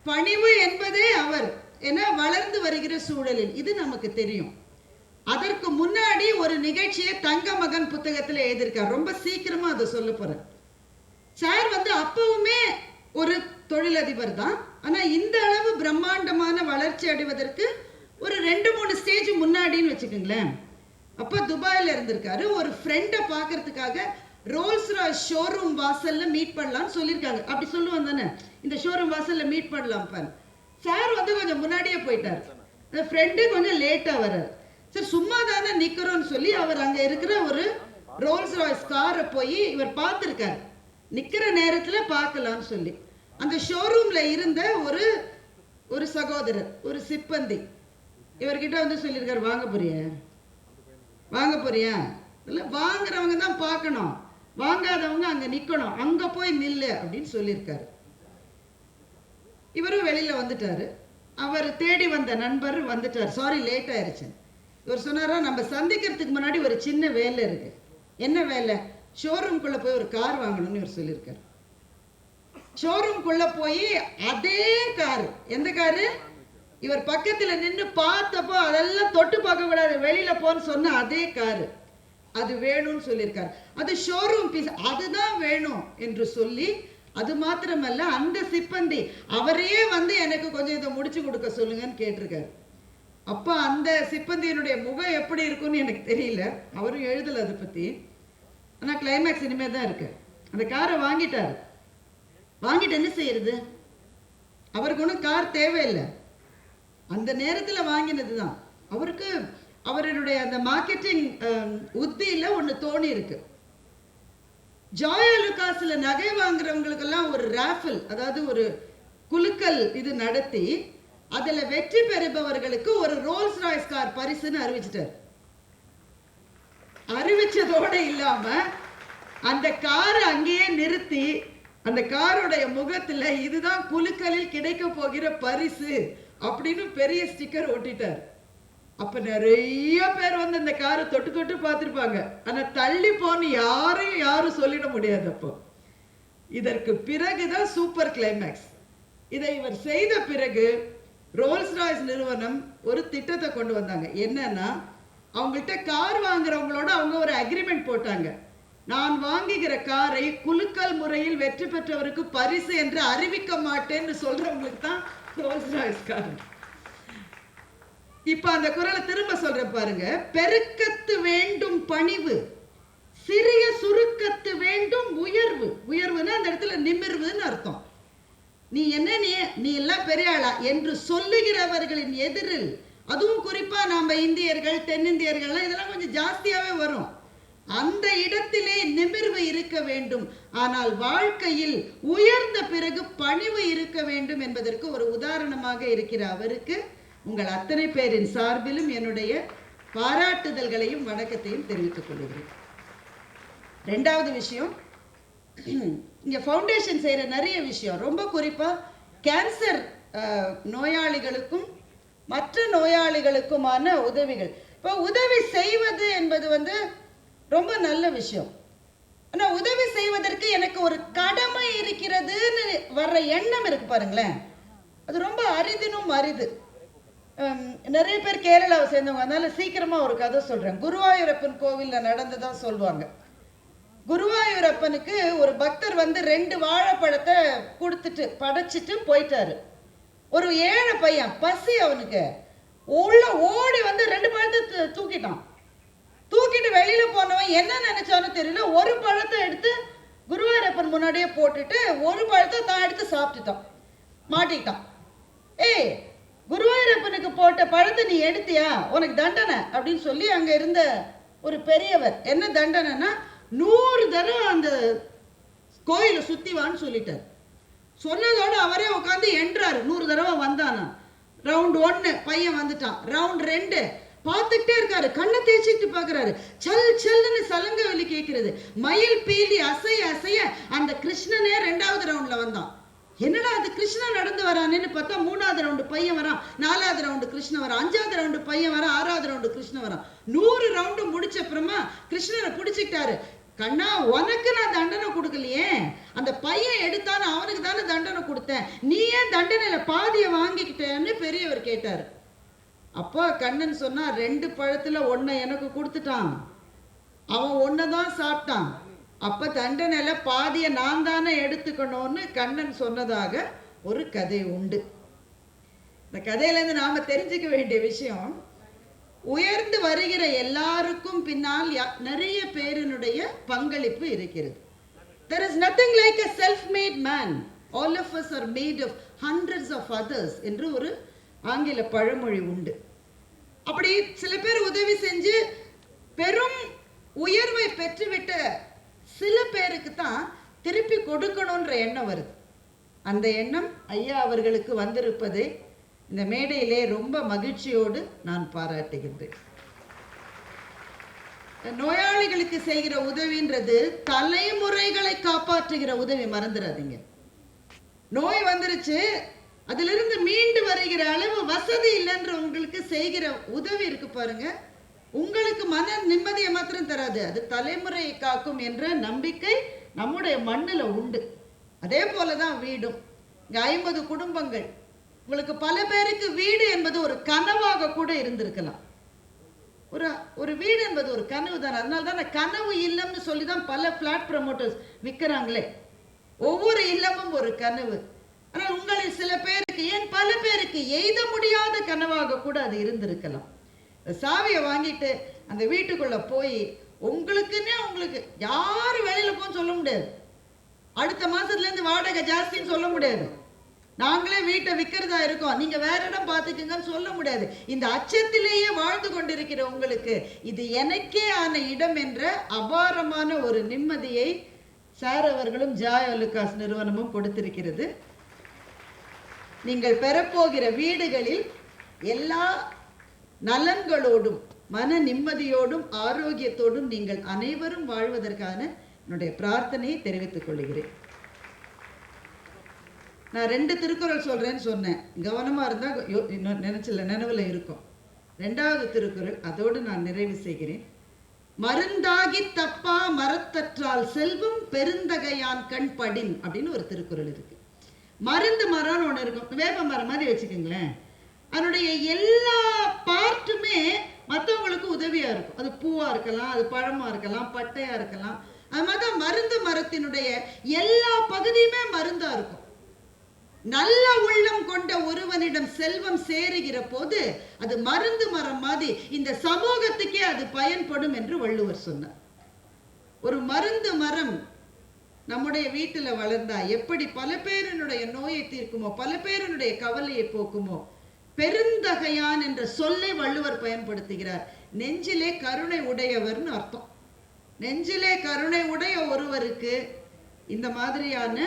பணிவு என்பதே அவர். ஏன்னா வளர்ந்து வருகிற சூழலில் இது நமக்கு தெரியும். அதற்கு முன்னாடி ஒரு நிகழ்ச்சியை தங்க மகன் புத்தகத்தில் எழுதியிருக்கார். ரொம்ப சீக்கிரமா அதை சொல்ல போறேன். சார் வந்து அப்பவுமே ஒரு தொழிலதிபர் தான். ஆனா இந்த அளவு பிரம்மாண்டமான வளர்ச்சி அடைவதற்கு ஒரு 2-3 ஸ்டேஜ் முன்னாடின்னு வச்சுக்கோங்களேன். அப்ப துபாயில இருந்திருக்காரு. ஒரு ஃப்ரெண்டை பார்க்கறதுக்காக ரோல்ஸ் ராய்ஸ் ஷோரூம் வாசல்ல மீட் பண்ணலாம்னு சொல்லியிருக்காங்க. அப்படி சொல்லுவாங்க தானே, இந்த ஷோரூம் வாசல்ல மீட் பண்ணலாம் பாரு. சார் வந்து கொஞ்சம் முன்னாடியே போயிட்டார். அந்த ஃப்ரெண்டு கொஞ்சம் லேட்டா வர்றார். சரி சும்மா தானே நிக்கிறோம்னு சொல்லி அவர் அங்க இருக்கிற ஒரு ரோல்ஸ் ராய்ஸ் காரை போய் இவர் பார்த்துருக்காரு. நிக்கிற நேரத்துல பார்க்கலாம்னு சொல்லி அந்த ஷோரூம்ல இருந்த ஒரு சகோதரர், ஒரு சிப்பந்தி இவர்கிட்ட வந்து சொல்லியிருக்காரு, வாங்க போறியா இல்ல, வாங்குறவங்க தான் பார்க்கணும், வாங்காதவங்க அங்க நிக்கணும், அங்க போய் நில்லு அப்படின்னு சொல்லியிருக்காரு. இவரும் வெளியில வந்துட்டாரு. அவர் தேடி வந்த நண்பர் வந்துட்டார். சாரி லேட் ஆயிருச்சு. இவர் சொன்னாரா, நம்ம சந்திக்கிறதுக்கு முன்னாடி ஒரு சின்ன வேலை இருக்கு. என்ன வேலை? ஷோரூம்குள்ள போய் ஒரு கார் வாங்கணும்னு இவர் சொல்லியிருக்காரு. ஷோரூம்குள்ள போய் அதே கார், எந்த காரு? இவர் பக்கத்துல நின்று பார்த்தப்போ அதெல்லாம் தொட்டு பார்க்க கூடாது, வெளியில போன்னு சொன்ன அதே காரு, அது வேணும்னு சொல்லியிருக்காரு. அது ஷோரூம் பீஸ், அதுதான் வேணும் என்று சொல்லி, அது மாத்திரமல்ல அந்த சிப்பந்தி அவரையே வந்து எனக்கு கொஞ்சம் இதை முடிச்சு கொடுக்க சொல்லுங்கன்னு கேட்டிருக்காரு. அப்ப அந்த சிப்பந்தியினுடைய முகம் எப்படி இருக்கும்னு எனக்கு தெரியல, அவரும் எழுதல அதை பத்தி. ஆனா கிளைமேக்ஸ் இனிமே தான் இருக்கு. அந்த காரை வாங்கிட்டாரு. வாங்கிட்டு என்ன செய்யறது? அவருக்கு ஒன்றும் கார் தேவையில்லை, அந்த நேரத்துல வாங்கினதுதான். அவருக்கு அவருடைய அந்த மார்க்கெட்டிங் உத்தியில ஒண்ணு தோணி இருக்கு. ஜாய் அலுகாஸ்ல நகை வாங்குறவங்களுக்கெல்லாம் ஒரு ராஃபில், அதாவது ஒரு குலுக்கல் இது நடத்தி அதுல வெற்றி பெறுபவர்களுக்கு ஒரு ரோல்ஸ் ராய்ஸ் கார் பரிசுன்னு அறிவிச்சிட்டார். அறிவிச்சதோட இல்லாம அந்த காரை அங்கேயே நிறுத்தி அந்த காரோடைய முகத்துல இதுதான் குலுக்கலில் கிடைக்க போகிற பரிசு அப்படின்னு பெரிய ஸ்டிக்கர் ஒட்டிட்டார். அப்ப நிறைய பேர் வந்து அந்த காரை தொட்டு தொட்டு பார்த்திருப்பாங்க. ஆனா தள்ளி போன்னு யாரும் சொல்லிட முடியாது. அப்போ இதற்கு பிறகுதான் சூப்பர் கிளைமேக்ஸ். இதை இவர் செய்த பிறகு ரோல்ஸ் ராய்ஸ் நிறுவனம் ஒரு திட்டத்தை கொண்டு வந்தாங்க. என்னன்னா, அவங்கள்ட்ட கார் வாங்குறவங்களோட அவங்க ஒரு அக்ரிமெண்ட் போட்டாங்க. நான் வாங்குகிற காரை குலுக்கல் முறையில் வெற்றி பெற்றவருக்கு பரிசு என்று அறிவிக்க மாட்டேன்னு சொல்றவங்களுக்கு தான் ரோல்ஸ் ராய்ஸ் கார். இப்ப அந்த குறளை திரும்ப சொல்ற பாருங்க. பெருக்கத்து வேண்டும் பணிவு, சிறிய சுருக்கத்து வேண்டும் உயர்வு. உயர்வுன்னா அந்த இடத்துல நிமிர்வுன்னு அர்த்தம். நீ என்ன நீ எல்லாம் பெரிய ஆளா என்று சொல்லுகிறவர்களின் எதிரில், அதுவும் குறிப்பா நாம இந்தியர்கள் தென்னிந்தியர்கள்லாம் இதெல்லாம் கொஞ்சம் ஜாஸ்தியாவே வரும். அந்த இடத்திலே நிமிர்வு இருக்க வேண்டும். ஆனால் வாழ்க்கையில் உயர்ந்த பிறகு பணிவு இருக்க வேண்டும் என்பதற்கு ஒரு உதாரணமாக இருக்கிற அவருக்கு உங்கள் அத்தனை பேரின் சார்பிலும் என்னுடைய பாராட்டுதல்களையும் வணக்கத்தையும் தெரிவித்துக் கொள்கிறேன். ரெண்டாவது விஷயம், இங்க ஃபவுண்டேஷன் செய்யற நிறைய விஷயம், ரொம்ப குறிப்பா கேன்சர் நோயாளிகளுக்கும் மற்ற நோயாளிகளுக்குமான உதவிகள். இப்போ உதவி செய்வது என்பது ரொம்ப நல்ல விஷயம். ஆனா உதவி செய்வதற்கு எனக்கு ஒரு கடமை இருக்கிறதுன்னு வர்ற எண்ணம் இருக்கு பாருங்களேன், அது ரொம்ப அரிதினும் அரிது. நிறைய பேர் கேரளாவை சேர்ந்தவங்க, அதனால சீக்கிரமா ஒரு கதை சொல்றேன். குருவாயூரப்பன் கோவில்ல நடந்ததா சொல்லுவாங்க. குருவாயூரப்பனுக்கு ஒரு பக்தர் 2 வாழைப்பழத்தை கொடுத்துட்டு படைச்சிட்டு போயிட்டாரு. ஒரு ஏழை பையன், பசி அவனுக்கு, உள்ள ஓடி 2 பழத்தை தூக்கிட்டான். தூக்கிட்டு வெளியில போனவன் என்ன நினைச்சானு தெரியல, ஒரு பழத்தை எடுத்து குருவாயூரப்பன் முன்னாடியே போட்டுட்டு ஒரு பழத்தை தான் எடுத்து சாப்பிட்டுட்டான், மாட்டிக்கிட்டான். ஏய், குருவாயூரப்பனுக்கு போட்ட பழத்தை நீ எடுத்தியா, உனக்கு தண்டனை அப்படின்னு சொல்லி அங்க இருந்த ஒரு பெரியவர், என்ன தண்டனைன்னா 100 தடவை அந்த கோயிலை சுத்திவான்னு சொல்லிட்டார். சொன்னதோட அவரே உட்காந்து என்றாரு. 100 தடவை வந்தானா. ரவுண்ட் 1 பையன் வந்துட்டான், ரவுண்ட் 2 பார்த்துக்கிட்டே இருக்காரு, கண்ணை தேய்ச்சிட்டு பாக்குறாரு. சல் சல்லுன்னு சலங்க வெளி கேட்கிறது, மயில் பீலி அசைய அசைய அந்த கிருஷ்ணனே 2வது ரவுண்ட்ல வந்தான். என்னடா அது கிருஷ்ணன் நடந்து வரானேன்னு பார்த்தா 3வது ரவுண்டு பையன் வரான், 4வது ரவுண்டு கிருஷ்ணன் வரான், 5வது ரவுண்டு பையன் வரான், 6வது ரவுண்டு கிருஷ்ணன் வரான். 100 ரவுண்டு முடிச்ச அப்புறமா கிருஷ்ணனை பிடிச்சிக்கிட்டாரு. கண்ணா, உனக்கு நான் தண்டனை கொடுக்கலையே, அந்த பையன் எடுத்தான்னு அவனுக்கு தானே தண்டனை கொடுத்தேன், நீ ஏன் தண்டனையில பாதியை வாங்கிக்கிட்டேன்னு பெரியவர் கேட்டாரு. அப்போ கண்ணன் சொன்னா, 2 பழத்துல 1 எனக்கு கொடுத்துட்டான், அவன் 1 தான் சாப்பிட்டான், அப்ப தண்டனையில பாதியை நான் தானே எடுத்துக்கணும்னு கண்ணன் சொன்னதாக ஒரு கதை உண்டு. இந்த கதையில இருந்து நாம தெரிஞ்சுக்க வேண்டிய விஷயம், உயர்ந்து வருகிற எல்லாருக்கும் பின்னால் நிறைய பேரினுடைய பங்களிப்பு இருக்கிறது. There is nothing like a self-made man. All of us are made of hundreds of others என்று ஒரு ஆங்கில பழமொழி உண்டு. அப்படி சில பேர் உதவி செஞ்சு பெரும் உயர்வை பெற்றுவிட்ட சில பேருக்கு தான் திருப்பி கொடுக்கணும்ன்ற எண்ணம் வருது. அந்த எண்ணம் ஐயா அவர்களுக்கு வந்திருப்பதை இந்த மேடையிலே ரொம்ப மகிழ்ச்சியோடு நான் பாராட்டுகின்றேன். நோயாளிகளுக்கு செய்கிற உதவின்றது தலைமுறைகளை காப்பாற்றுகிற உதவி, மறந்துடாதீங்க. நோய் வந்துருச்சு, அதிலிருந்து மீண்டு வருகிற அளவு வசதி இல்லைன்ற உங்களுக்கு செய்கிற உதவி இருக்கு பாருங்க, உங்களுக்கு மன நிம்மதியை மாத்திரம் தராது, அது தலைமுறையை காக்கும் என்ற நம்பிக்கை நம்முடைய மண்ணில் உண்டு. அதே போலதான் வீடும். இங்க 50 குடும்பங்கள், உங்களுக்கு பல பேருக்கு வீடு என்பது ஒரு கனவாக கூட இருந்திருக்கலாம். ஒரு வீடு என்பது ஒரு கனவு தான். அதனால தான் கனவு இல்லம்னு சொல்லி தான் பல பிளாட் ப்ரமோட்டர்ஸ் விற்கிறாங்களே. ஒவ்வொரு இல்லமும் ஒரு கனவு. ஆனால் உங்களில் சில பேருக்கு, ஏன் பல பேருக்கு எய்த முடியாத கனவாக கூட அது இருந்திருக்கலாம். சாவியை வாங்கிட்டு அந்த வீட்டுக்குள்ள போய் உங்களுக்கு யாரு வெளியில போன்னு சொல்ல முடியாது, அடுத்த மாசத்துல இருந்து வாடகை ஜாஸ்தின்னு சொல்ல முடியாது, நாங்களே வீட்டை விற்கிறதா இருக்கோம், நீங்க வேற இடம் பார்த்துக்குங்கன்னு சொல்ல முடியாது. இந்த அச்சத்திலேயே வாழ்ந்து கொண்டிருக்கிற உங்களுக்கு இது எனக்கே ஆன இடம் என்ற அபாரமான ஒரு நிம்மதியை சார் அவர்களும் ஜாய் அலுகாஸ் நிறுவனமும் கொடுத்திருக்கிறது. நீங்கள் பெறப்போகிற வீடுகளில் எல்லா நலன்களோடும் மன நிம்மதியோடும் ஆரோக்கியத்தோடும் நீங்கள் அனைவரும் வாழ்வதற்கான என்னுடைய பிரார்த்தனையை தெரிவித்துக் கொள்கிறேன். நான் 2 திருக்குறள் சொல்றேன்னு சொன்னேன், கவனமா இருந்தா நினைவுல இருக்கும். 2வது திருக்குறள், அதோடு நான் நிறைவு செய்கிறேன். மருந்தாகி தப்பா மரத்தற்றால் செல்வம் பெருந்தகையான் கண் படின் அப்படின்னு ஒரு திருக்குறள் இருக்கு. மருந்து மரம்னு ஒண்ணு இருக்கும், வேப்ப மரம் மாதிரி வச்சுக்கோங்களேன். அதனுடைய எல்லா பார்ட்டுமே மற்றவங்களுக்கு உதவியா இருக்கும். அது பூவா இருக்கலாம், அது பழமா இருக்கலாம், பட்டையா இருக்கலாம். அது மாதிரி மருந்து மரத்தினுடைய எல்லா பகுதியுமே மருந்தா இருக்கும். நல்ல உள்ளம் கொண்ட ஒருவனிடம் செல்வம் சேருகிற போது அது மருந்து மரம் மாதிரி இந்த சமூகத்துக்கே அது பயன்படும் என்று வள்ளுவர் சொன்னார். ஒரு மருந்து மரம் நம்முடைய வீட்டில் வளர்ந்தா எப்படி பல பேரினுடைய நோயை தீர்க்குமோ, பல பேரினுடைய கவலையை போக்குமோ, பெருந்தகையான் என்ற சொல்லை வள்ளுவர் பயன்படுத்துகிறார். நெஞ்சிலே கருணை உடையவர்னு அர்த்தம். நெஞ்சிலே கருணை உடைய ஒருவருக்கு இந்த மாதிரியான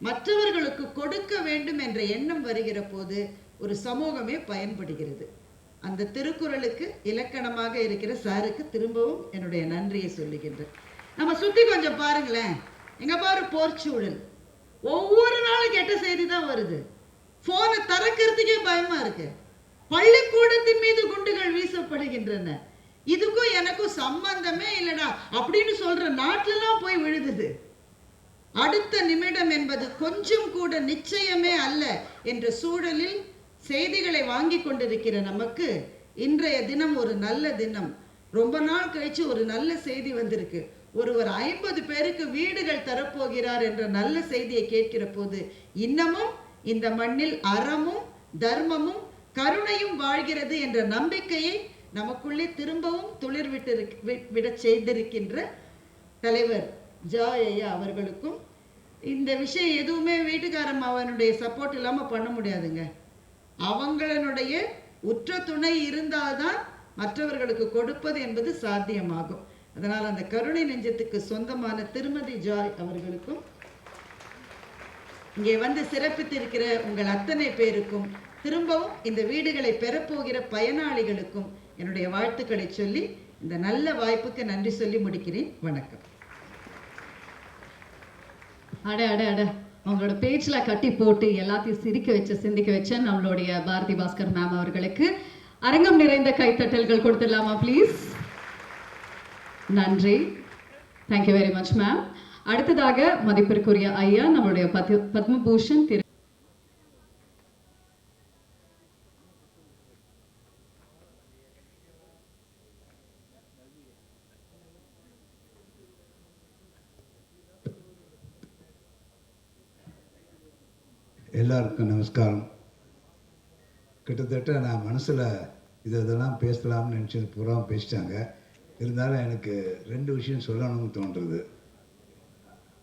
மற்றவர்களுக்கு கொடுக்க வேண்டும் என்ற எண்ணம் வருகிற போது ஒரு சமூகமே பயன்படுகிறது. அந்த திருக்குறளுக்கு இலக்கணமாக இருக்கிற சாருக்கு திரும்பவும் என்னுடைய நன்றியை சொல்லுகின்றேன். நம்ம சுத்தி கொஞ்சம் பாருங்களேன், எங்க பாரு போர்ச்சூழல், ஒவ்வொரு நாளும் கெட்ட செய்தி தான் வருது. போனை திறக்கிறதுக்கே பயமா இருக்கு. பள்ளிக்கூடத்தின் மீது குண்டுகள் வீசப்படுகின்றன. இதுக்கும் எனக்கும் சம்பந்தமே இல்லடா அப்படின்னு சொல்ற நாட்டிலாம் போய் விழுதுது. அடுத்த நிமிடம் என்பது கொஞ்சம் கூட நிச்சயமே அல்ல என்ற சூழலில் செய்திகளை வாங்கி கொண்டிருக்கிற நமக்கு இன்றைய தினம் ஒரு நல்ல தினம். ரொம்ப நாள் கழிச்சு ஒரு நல்ல செய்தி வந்திருக்கு. ஒருவர் 50 பேருக்கு வீடுகள் தரப்போகிறார் என்ற நல்ல செய்தியை கேட்கிற போது இன்னமும் இந்த மண்ணில் அறமும் தர்மமும் கருணையும் வாழ்கிறது என்ற நம்பிக்கையை நமக்குள்ளே திரும்பவும் விட செய்திருக்கின்ற தலைவர் ஜாய் ஐயா அவர்களுக்கும், இந்த விஷயம் எதுவுமே வீட்டுக்காரன் அவனுடைய சப்போர்ட் இல்லாமல் பண்ண முடியாதுங்க. அவங்களுடைய உற்ற துணை இருந்தால்தான் மற்றவர்களுக்கு கொடுப்பது என்பது சாத்தியமாகும். அதனால் அந்த கருணை நெஞ்சத்துக்கு சொந்தமான திருமதி ஜாய் அவர்களுக்கும், இங்கே வந்து சிறப்பித்திருக்கிற உங்கள் அத்தனை பேருக்கும், திரும்பவும் இந்த வீடுகளை பெறப்போகிற பயனாளிகளுக்கும் என்னுடைய வாழ்த்துக்களை சொல்லி இந்த நல்ல வாய்ப்புக்கு நன்றி சொல்லி முடிக்கிறேன். வணக்கம். அட அட அட அவங்களோட பேச்சில் கட்டி போட்டு எல்லாத்தையும் சிரிக்க வச்சு சிந்திக்க வச்ச நம்மளுடைய பாரதி பாஸ்கர் மேம் அவர்களுக்கு அரங்கம் நிறைந்த கைத்தட்டல்கள் கொடுத்துடலாமா ப்ளீஸ்? நன்றி, தேங்க்யூ வெரி மச் மேம். அடுத்ததாக மதிப்பிற்குரிய ஐயா நம்மளுடைய பத்மபூஷன் திரு எல்லாருக்கும் நமஸ்காரம். கிட்டத்தட்ட நான் மனசில் இதெல்லாம் பேசலாம்னு நினச்சது பூரா பேசிட்டாங்க. இருந்தாலும் எனக்கு 2 விஷயம் சொல்லணும்னு தோன்றுறது.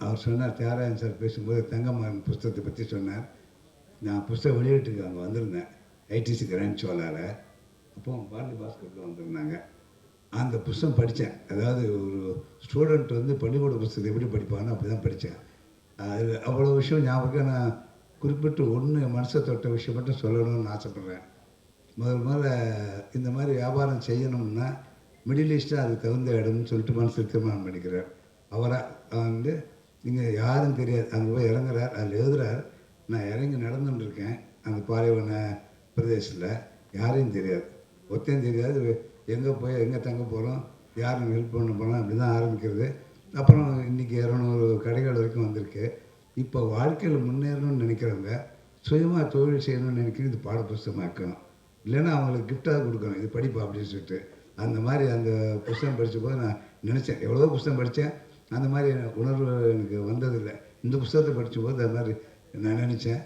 அவர் சொன்னார், தியாகராஜன் சார் பேசும்போது தங்கமகன் புஸ்தகத்தை பற்றி சொன்னார். நான் புஸ்தகம் வெளியிட்டுக்கு அங்கே வந்திருந்தேன், ஐடிசி கிராண்ட் சோலாவில். அப்போ பாரதி பாஸ்கரில் வந்திருந்தாங்க. அந்த புஸ்தகம் படித்தேன். அதாவது ஒரு ஸ்டூடெண்ட் வந்து பள்ளிக்கூட புஸ்தகத்தை எப்படி படிப்பான்னு அப்படி தான் படித்தேன். அதில் அவ்வளோ விஷயம் ஞாபகம். நான் குறிப்பிட்டு ஒன்று மனசை தொட்ட விஷயம் மட்டும் சொல்லணும்னு ஆசைப்பட்றேன். முதல்ல இந்த மாதிரி வியாபாரம் செய்யணும்னா மிடில் ஈஸ்ட்டாக அதுக்கு தகுந்த இடம்னு சொல்லிட்டு மனசில் தீர்மானம் பண்ணிக்கிறார். அவராக வந்து நீங்கள் யாரும் தெரியாது, அங்கே போய் இறங்குறார், அதில் எழுதுறார், நான் இறங்கி நடந்துட்டுருக்கேன் அந்த பாலைவன பிரதேசத்தில், யாரையும் தெரியாது, ஒத்தையும் தெரியாது, எங்கே போய் எங்கே தங்க போகிறோம், யாரும் ஹெல்ப் பண்ண போகிறோம், அப்படி தான் ஆரம்பிக்கிறது. அப்புறம் இன்றைக்கி 200 கடைகள் வரைக்கும் வந்திருக்கு. இப்போ வாழ்க்கையில் முன்னேறணும்னு நினைக்கிறவங்க சுயமாக தொழில் செய்யணும்னு நினைக்கிறது இது பாடப்புஸ்தகமாக இருக்கணும். இல்லைன்னா அவங்களுக்கு கிஃப்டாக கொடுக்கணும், இது படிப்பா அப்படின்னு சொல்லிட்டு. அந்த மாதிரி அந்த புஸ்தகம் படித்த போது நான் நினச்சேன், எவ்வளோ புஸ்தகம் படித்தேன், அந்த மாதிரி உணர்வு எனக்கு வந்ததில்லை. இந்த புஸ்தகத்தை படித்த போது அது மாதிரி நான் நினச்சேன்.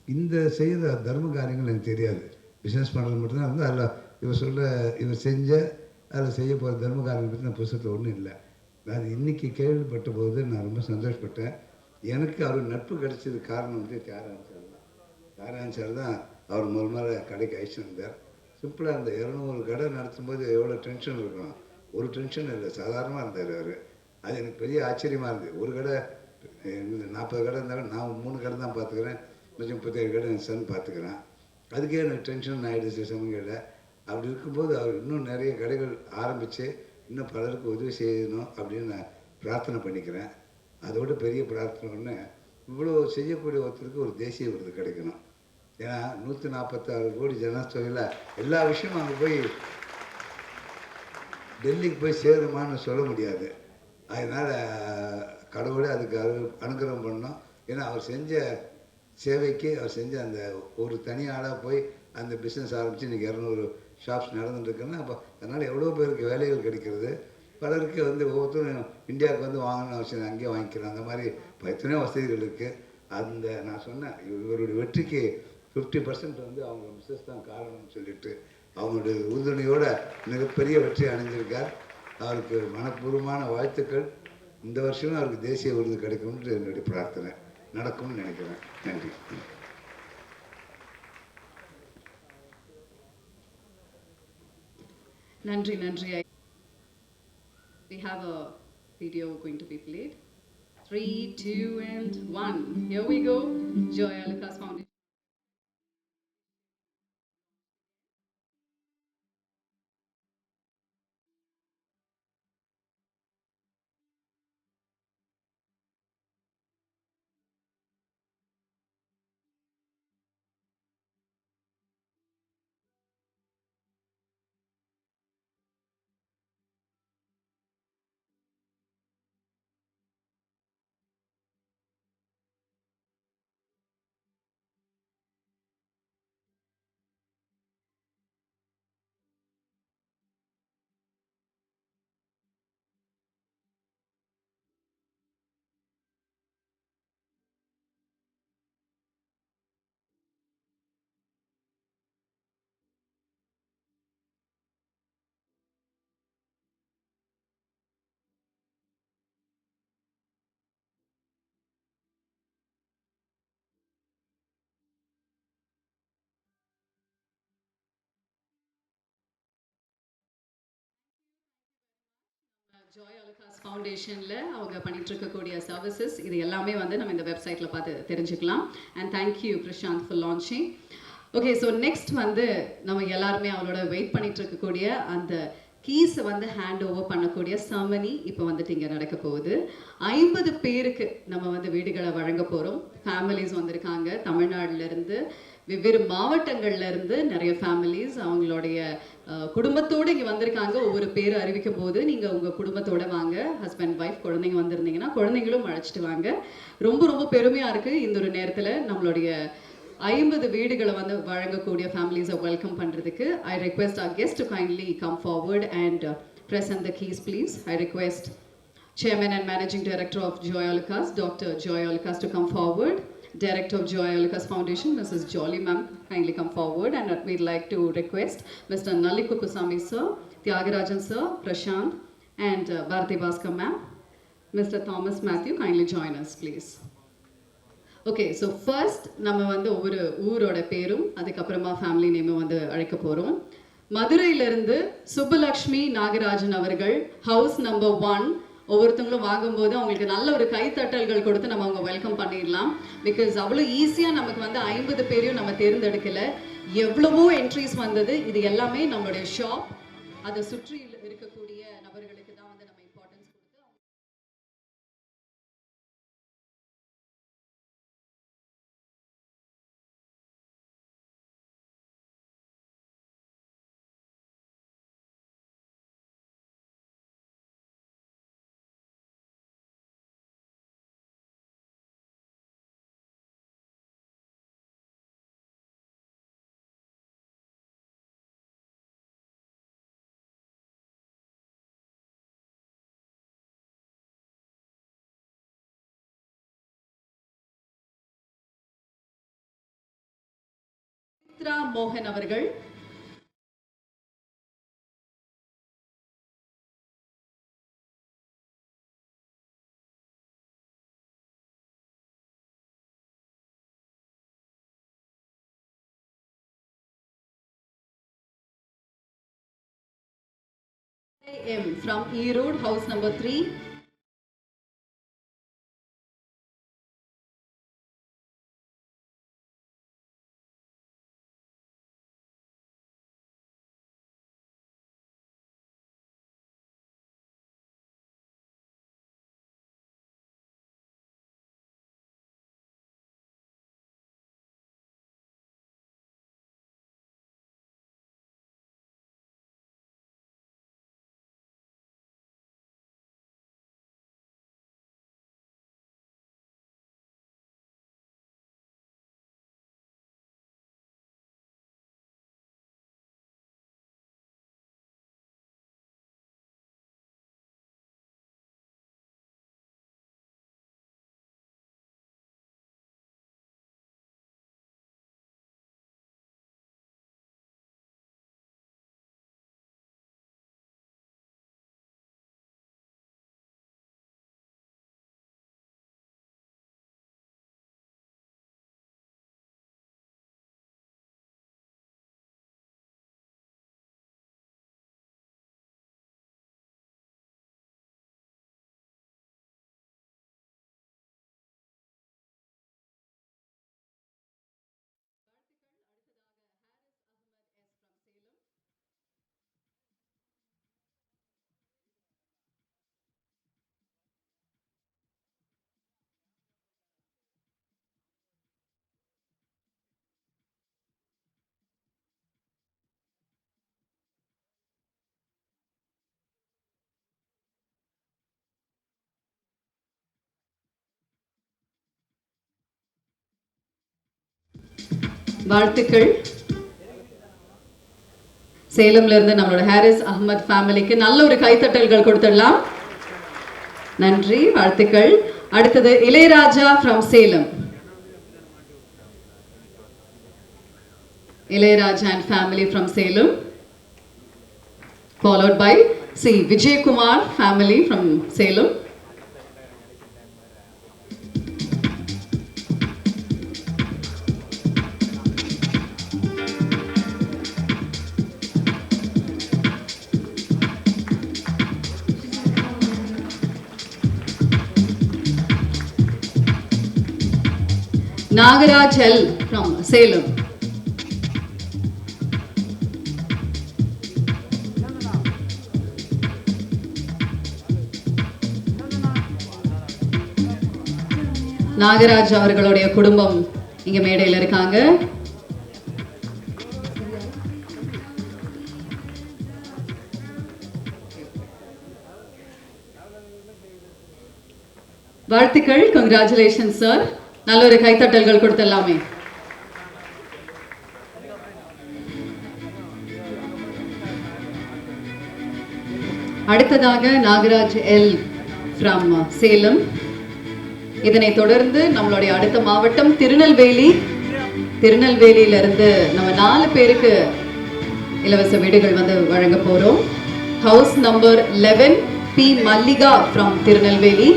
இந்த செய்த தர்ம காரியங்கள் எனக்கு தெரியாது, பிஸ்னஸ் பண்ணுறது மட்டும்தான் வந்து அதில் இவர் செஞ்ச அதில் செய்ய போகிற தர்ம காரியங்கள் பற்றி நான் புஸ்தகத்தில் ஒன்றும் இல்லை. அது இன்றைக்கி கேள்விப்பட்ட போது நான் ரொம்ப சந்தோஷப்பட்டேன். எனக்கு அவர் நட்பு கிடைச்சது காரணம் வந்து தியாகராஜன் சார் தான். தியாகராஜன் சார் தான் அவர் முதல்ல கடைக்கு அழைச்சிட்டு இருந்தார். சிம்பிளாக இருந்த 200 கடை நடத்தும்போது எவ்வளோ டென்ஷன் இருக்கணும், ஒரு டென்ஷன் இல்லை, சாதாரணமாக இருந்தார் அவர். அது எனக்கு பெரிய ஆச்சரியமாக இருந்தது. ஒரு கடை 40 கடை இருந்தாலும் நான் 3 கடை தான் பார்த்துக்கிறேன், 37 கடை என் சன் பார்த்துக்கிறேன். அதுக்கே எனக்கு டென்ஷன் ஆகிடுச்சு சமங்களில். அப்படி இருக்கும்போது அவர் இன்னும் நிறைய கடைகள் ஆரம்பித்து இன்னும் பலருக்கு உதவி செய்யணும் அப்படின்னு நான் பிரார்த்தனை பண்ணிக்கிறேன். அதோட பெரிய பிரார்த்தனை ஒன்று, இவ்வளோ செய்யக்கூடிய ஒருத்தருக்கு ஒரு தேசிய விருது கிடைக்கணும். ஏன்னா 146 கோடி ஜனத்தொகையில் எல்லா விஷயமும் அங்கே போய் டெல்லிக்கு போய் சேருமான்னு சொல்ல முடியாது. அதனால் கடவுளே அதுக்கு அனுகிரகம் பண்ணணும். ஏன்னா அவர் செஞ்ச சேவைக்கு, அவர் செஞ்ச அந்த ஒரு தனி ஆளாக போய் அந்த பிஸ்னஸ் ஆரம்பித்து இன்றைக்கி 200 ஷாப்ஸ் நடந்துட்டுருக்குன்னா, அப்போ அதனால் எவ்வளோ பேருக்கு வேலைகள் கிடைக்கிறது. பலருக்கு வந்து ஒவ்வொருத்தரும் இந்தியாவுக்கு வந்து வாங்கணும்னு அவசியம், அங்கேயே வாங்கிக்கலாம். அந்த மாதிரி எத்தனையோ வசதிகள் இருக்குது. அந்த நான் சொன்னேன், இவருடைய வெற்றிக்கு 50% வந்து அவங்க மிஸ்ஸஸ் தான் காரணம்னு சொல்லிட்டு அவங்களுடைய உறுதுணையோட மிகப்பெரிய வெற்றி அடைஞ்சிருக்கார். அவருக்கு மனப்பூர்வமான வாழ்த்துக்கள். இந்த வருஷம் அவருக்கு தேசிய விருது கிடைக்கும்னு என்னுடைய பிரார்த்தனை. நடக்கும்னு நினைக்கிறேன். நன்றி. நன்றி நன்றி. We have a video going to be played. 3, 2 and 1. Here we go. Joy Alucas Foundation. Joy Alukkas ஃபவுண்டேஷனில் அவங்க பண்ணிட்டு இருக்கக்கூடிய சர்வீசஸ் இது எல்லாமே வந்து நம்ம இந்த வெப்சைட்டில் பார்த்து தெரிஞ்சுக்கலாம். And thank you Prashanth for launching. Okay, so next வந்து நம்ம எல்லாருமே அவளோட வெயிட் பண்ணிட்டு இருக்கக்கூடிய அந்த கீஸை வந்து ஹேண்ட் ஓவர் பண்ணக்கூடிய செர்மனி இப்போ வந்துட்டு இங்கே நடக்க போகுது. 50 பேருக்கு நம்ம வந்து வீடுகளை வழங்க போகிறோம். ஃபேமிலிஸ் வந்திருக்காங்க தமிழ்நாட்டிலேருந்து, வெவ்வேறு மாவட்டங்கள்லேருந்து நிறைய ஃபேமிலிஸ் அவங்களுடைய குடும்பத்தோடு இங்கே வந்திருக்காங்க. ஒவ்வொரு பேர் அறிவிக்கும் போது நீங்கள் உங்கள் குடும்பத்தோடு வாங்க, ஹஸ்பண்ட் ஒய்ஃப் குழந்தைங்க வந்திருந்தீங்கன்னா குழந்தைங்களும் அழைச்சிட்டு வாங்க. ரொம்ப ரொம்ப பெருமையாக இருக்குது இந்த ஒரு நேரத்தில் நம்மளுடைய 50 வீடுகளை வந்து வழங்கக்கூடிய ஃபேமிலிஸை வெல்கம் பண்ணுறதுக்கு. ஐ request our guest to kindly come forward and present the keys please. I request Chairman and Managing Director of Joy Alucas, Dr. Joy Alucas, to come forward. Director of Joy Alucas Foundation, Mrs. Jolly ma'am, kindly come forward. And we'd like to request Mr. Nallikupusamy sir, Tyagarajan sir, Prashant and Bharati Bhaskar ma'am. Mr. Thomas Matthew, kindly join us please. Okay, so first நம்ம வந்து ஒவ்வொரு ஊரோட பேரும் அதுக்கப்புறமா ஃபேமிலி நேமும் வந்து அழைக்க போகிறோம். மதுரையிலிருந்து சுப்புலக்ஷ்மி நாகராஜன் அவர்கள், ஹவுஸ் நம்பர் 1. ஒவ்வொருத்தவங்களும் வாங்கும்போது அவங்களுக்கு நல்ல ஒரு கைத்தட்டல்கள் கொடுத்து நம்ம அவங்க வெல்கம் பண்ணிடலாம். பிகாஸ் அவ்வளோ ஈஸியாக நமக்கு வந்து 50 பேரையும் நம்ம தேர்ந்தெடுக்கல. எவ்வளவோ என்ட்ரிஸ் வந்தது. இது எல்லாமே நம்மளுடைய ஷாப், அதை சுற்றி இருக்கக்கூடிய நபர்களுக்கு தான் வந்து நம்ம இம்பார்ட்டன்ஸ் கொடுத்து சித்ரா மோகன் அவர்கள், M from Erode, house number 3. வாழ்த்துக்கள். சேலம்ல இருந்து நம்மளோட ஹாரிஸ் அஹ்மத் ஃபேமிலிக்கு நல்ல ஒரு கைத்தட்டல்கள் கொடுத்துடலாம். நன்றி, வாழ்த்துக்கள். அடுத்தது Ilaiyaraaja from Salem. Ilaiyaraaja and family from Salem, followed by Vijay Kumar family from Salem. Nagaraj L from Salem. Nagaraj அவர்களுடைய குடும்பம் இங்க மேடையில் இருக்காங்க. வாழ்த்துக்கள், கங்க்ராச்சுலேஷன் சார். நல்ல ஒரு கைத்தட்டல்கள் கொடுத்தலாமே. அடுத்ததாக நாகராஜ் எல் ஃப்ரம் சேலம். இதனை தொடர்ந்து நம்மளுடைய அடுத்த மாவட்டம் திருநெல்வேலி. திருநெல்வேலியிலிருந்து நம்ம 4 பேருக்கு இலவச வீடுகள் வந்து வழங்க போறோம். House number 11 B Mallika from Tirunelveli.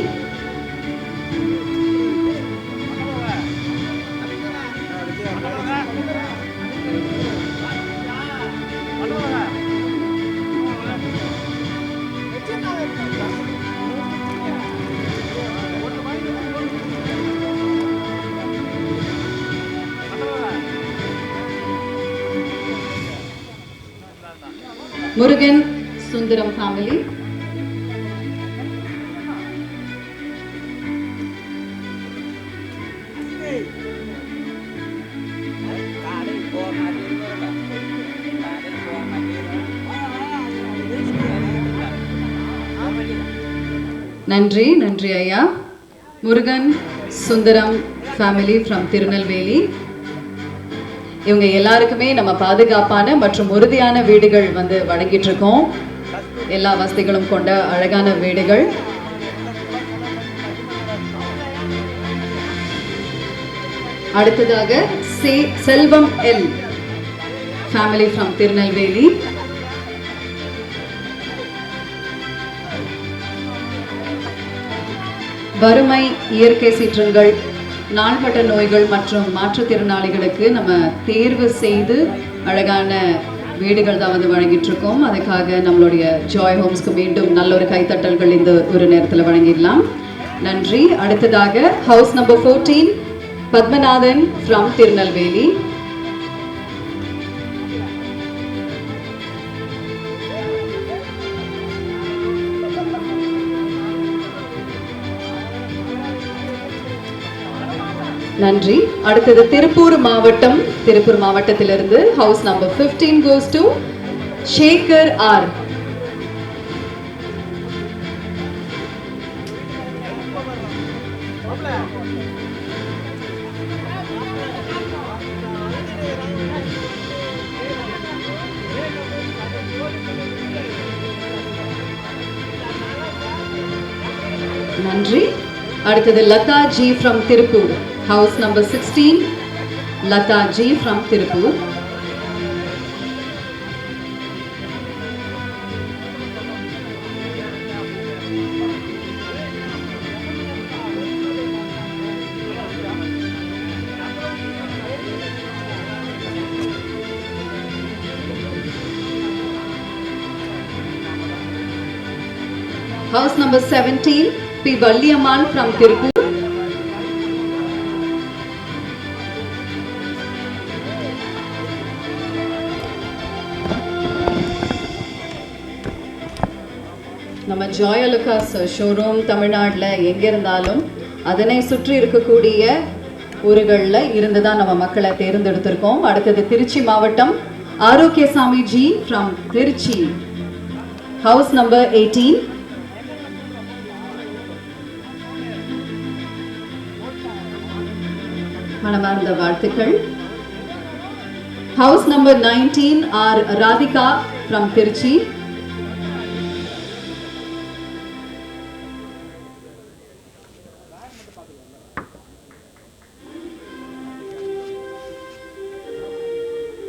Murugan Sundaram family. நன்றி, நன்றி ஐயா. Murugan Sundaram family from Tirunelveli. இவங்க எல்லாருக்குமே நம்ம பாதுகாப்பான மற்றும் உறுதியான வீடுகள் வந்து வழங்கிட்டு இருக்கோம். எல்லா வசதிகளும் கொண்ட அழகான வீடுகள். அடுத்ததாக செல்வம் எல் ஃபேமிலி ஃப்ரம் திருநெல்வேலி. வறுமை, இயற்கை சீற்றங்கள், நாள்பட்ட நோய்கள் மற்றும் மாற்றுத்திறனாளிகளுக்கு நம்ம தேர்வு செய்து அழகான வீடுகள் தான் வந்து வழங்கிட்டு இருக்கோம். அதுக்காக நம்மளுடைய ஜாய் ஹோம்ஸ்க்கு மீண்டும் நல்ல ஒரு கைத்தட்டல்கள் இந்த ஒரு நேரத்தில் வழங்கிடலாம். நன்றி. அடுத்ததாக house number 14 Padmanathan from Tirunelveli. நன்றி. அடுத்தது திருப்பூர் மாவட்டம். திருப்பூர் மாவட்டத்திலிருந்து house number 15 goes to Sekar R. நன்றி. அடுத்தது Latha ji from Tiruppur. House number 16, Lata Ji from Tirupur. House number 17, P. Valliamman from Tirupur. நம்ம ஜாய் அலுகாஸ் ஷோரூம் தமிழ்நாட்டில் எங்கே இருந்தாலும் அதனை சுற்றி இருக்கக்கூடிய ஊர்களில் இருந்து தான் நம்ம மக்களை தேர்ந்தெடுத்திருக்கோம். அடுத்தது திருச்சி மாவட்டம் Arokiasamy ji from Trichy. House number 18. மனமார்ந்த வாழ்த்துக்கள். House number 19 are Radhika from Tiruchi.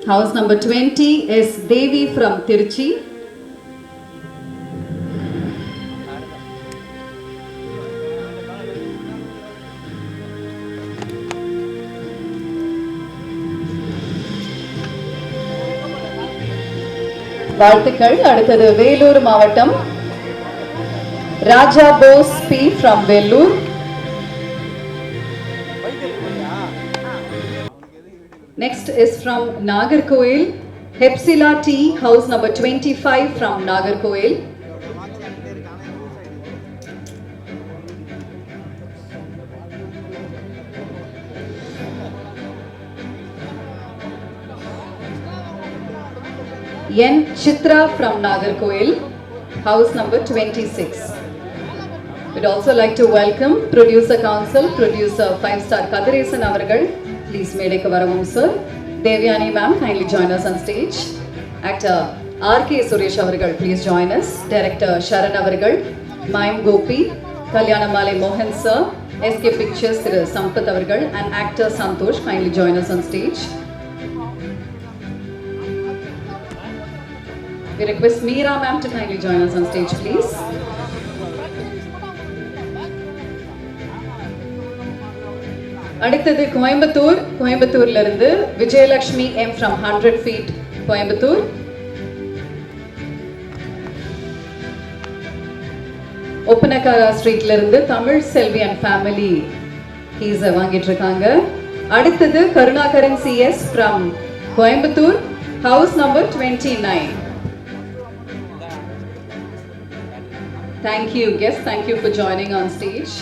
House number 20 is Devi from Tiruchi. வாழ்த்துக்கள். அடுத்தது வேலூர் மாவட்டம் Raja Bose P from Vellore. Next is from Nagarkoil, Hepsila T, house number 25 from Nagarkoil. N. Chitra from Nagarkoil, house number 26. We'd also like to welcome Producer Council, Producer 5-star Kadiresan Avargal. Please medeka varavum sir. Devyani ma'am, kindly join us on stage. Actor R.K. Suresh Avargal, please join us. Director Sharan Avargal, Mime Gopi, Kalyanamale Mohan sir, SK Pictures Thiru Sampath Avargal, and actor Santosh, kindly join us on stage. We request Meera ma'am to kindly join us on stage, please. அடுத்தது கோயம்புத்தூர்ல இருந்து Vijayalakshmi M from 100 feet Coimbatore. ஒப்பனக்காரா ஸ்ட்ரீட்ல இருந்து தமிழ் செல்வி அண்ட் ஃபேமிலி கீஸ் வாங்கிட்டு இருக்காங்க. அடுத்தது Karunakaran CS from Coimbatore, house number 29. Thank you guests, thank you for joining on stage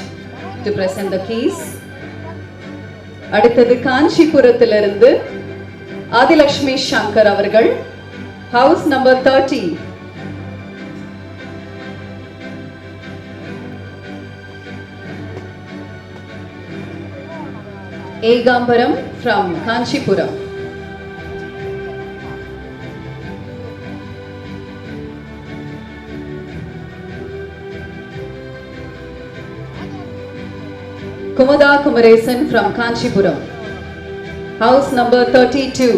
to present the keys. அடுத்தது காஞ்சிபுரத்திலிருந்து ஆதிலட்சுமி சங்கர் அவர்கள், house number 30. Ekambaram from Kanchipuram. Kumada Kumaresan from Kanchipuram, house number 32.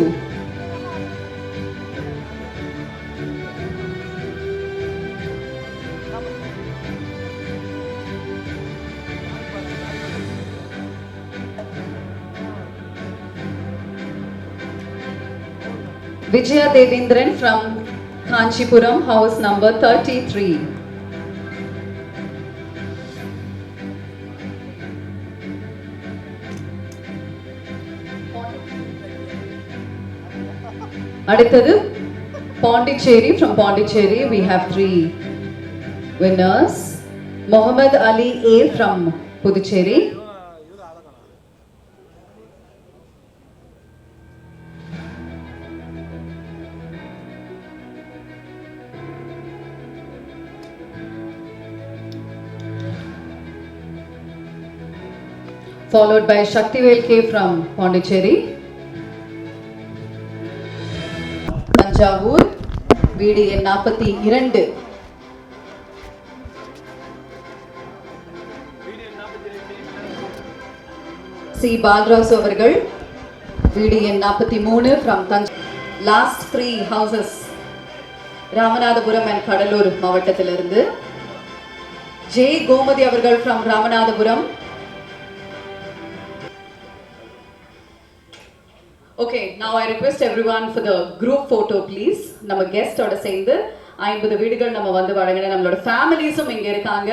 Vijaya Devendran from Kanchipuram, house number 33. அடுத்தது Pondicherry, from Pondicherry we have 3 winners. Mohammed Ali A from Puducherry, followed by Shaktivel K from Pondicherry. Thanjavur வீடு எண் 42. சி பால்ராஜ் அவர்கள் வீடு எண் 43 from Thanjavur. Last 3 houses Ramanathapuram and Cuddalore மாவட்டத்திலிருந்து. ஜே கோமதி அவர்கள் from Ramanathapuram. Okay, now I request everyone for the group photo please. நம்ம கெஸ்டோட சேர்ந்து 50 வீடுகள் நம்ம வந்து வழங்கின நம்மளோட ஃபேமிலிஸும் இங்க இருக்காங்க.